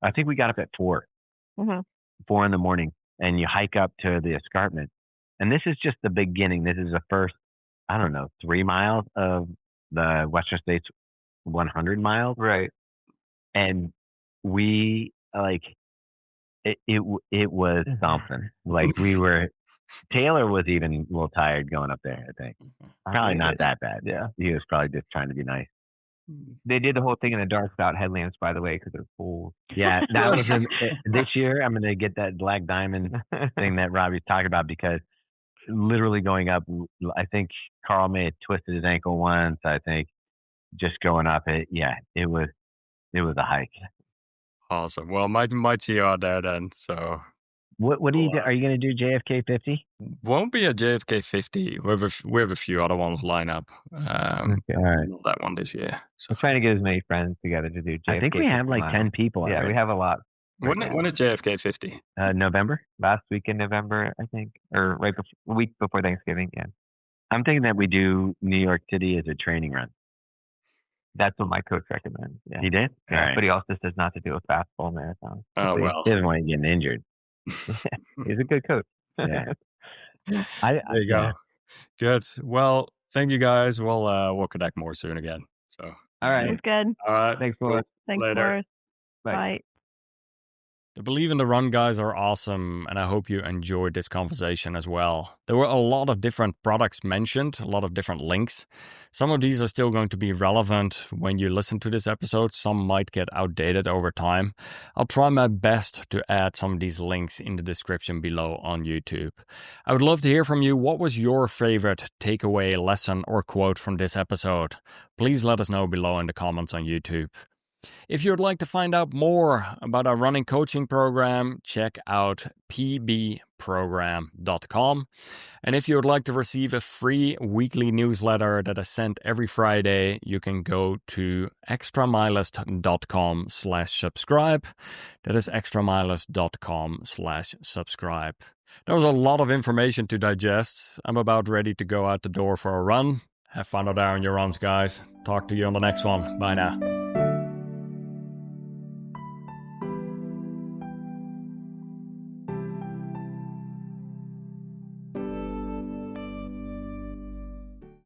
I think we got up at 4 in the morning, and you hike up to the escarpment. And this is just the beginning. This is the first, 3 miles of the Western States 100 miles. Right. And we it was something. Like Taylor was even a little tired going up there, I think. Probably not that bad. Yeah. He was probably just trying to be nice. They did the whole thing in the dark without headlamps, by the way, because they're full. Yeah, that was this year. I'm going to get that black diamond thing that Robbie's talking about, because literally going up, I think Carl may have twisted his ankle once. I think just going up it was a hike. Awesome. Well, might see you out there then. So what do you do? Are you going to do JFK 50? Won't be a JFK 50. We have a few other ones lined up. All right. Not that one this year. So I'm trying to get as many friends together to do JFK. I think we have like 10 people. Yeah, we have a lot. When is JFK 50? November. Last week in November, I think, or right before, week before Thanksgiving. Yeah. I'm thinking that we do New York City as a training run. That's what my coach recommends. Yeah. He did? Yeah, right. But he also says not to do a fast full marathon. Oh, well. He doesn't want you getting injured. He's a good coach. Yeah. There you go. Good. Well, thank you guys. We'll connect more soon again. So. All right. Sounds good. All right. Thanks, Boris. Thanks, Later. Boris. Bye. Bye. The Believe in the Run guys are awesome, and I hope you enjoyed this conversation as well. There were a lot of different products mentioned, a lot of different links. Some of these are still going to be relevant when you listen to this episode. Some might get outdated over time. I'll try my best to add some of these links in the description below on YouTube. I would love to hear from you. What was your favorite takeaway, lesson, or quote from this episode? Please let us know below in the comments on YouTube. If you'd like to find out more about our running coaching program, check out pbprogram.com. And if you would like to receive a free weekly newsletter that is sent every Friday, you can go to extramilist.com/subscribe. That is extramilist.com/subscribe. There was a lot of information to digest. I'm about ready to go out the door for a run. Have fun out there on your runs, guys. Talk to you on the next one. Bye now.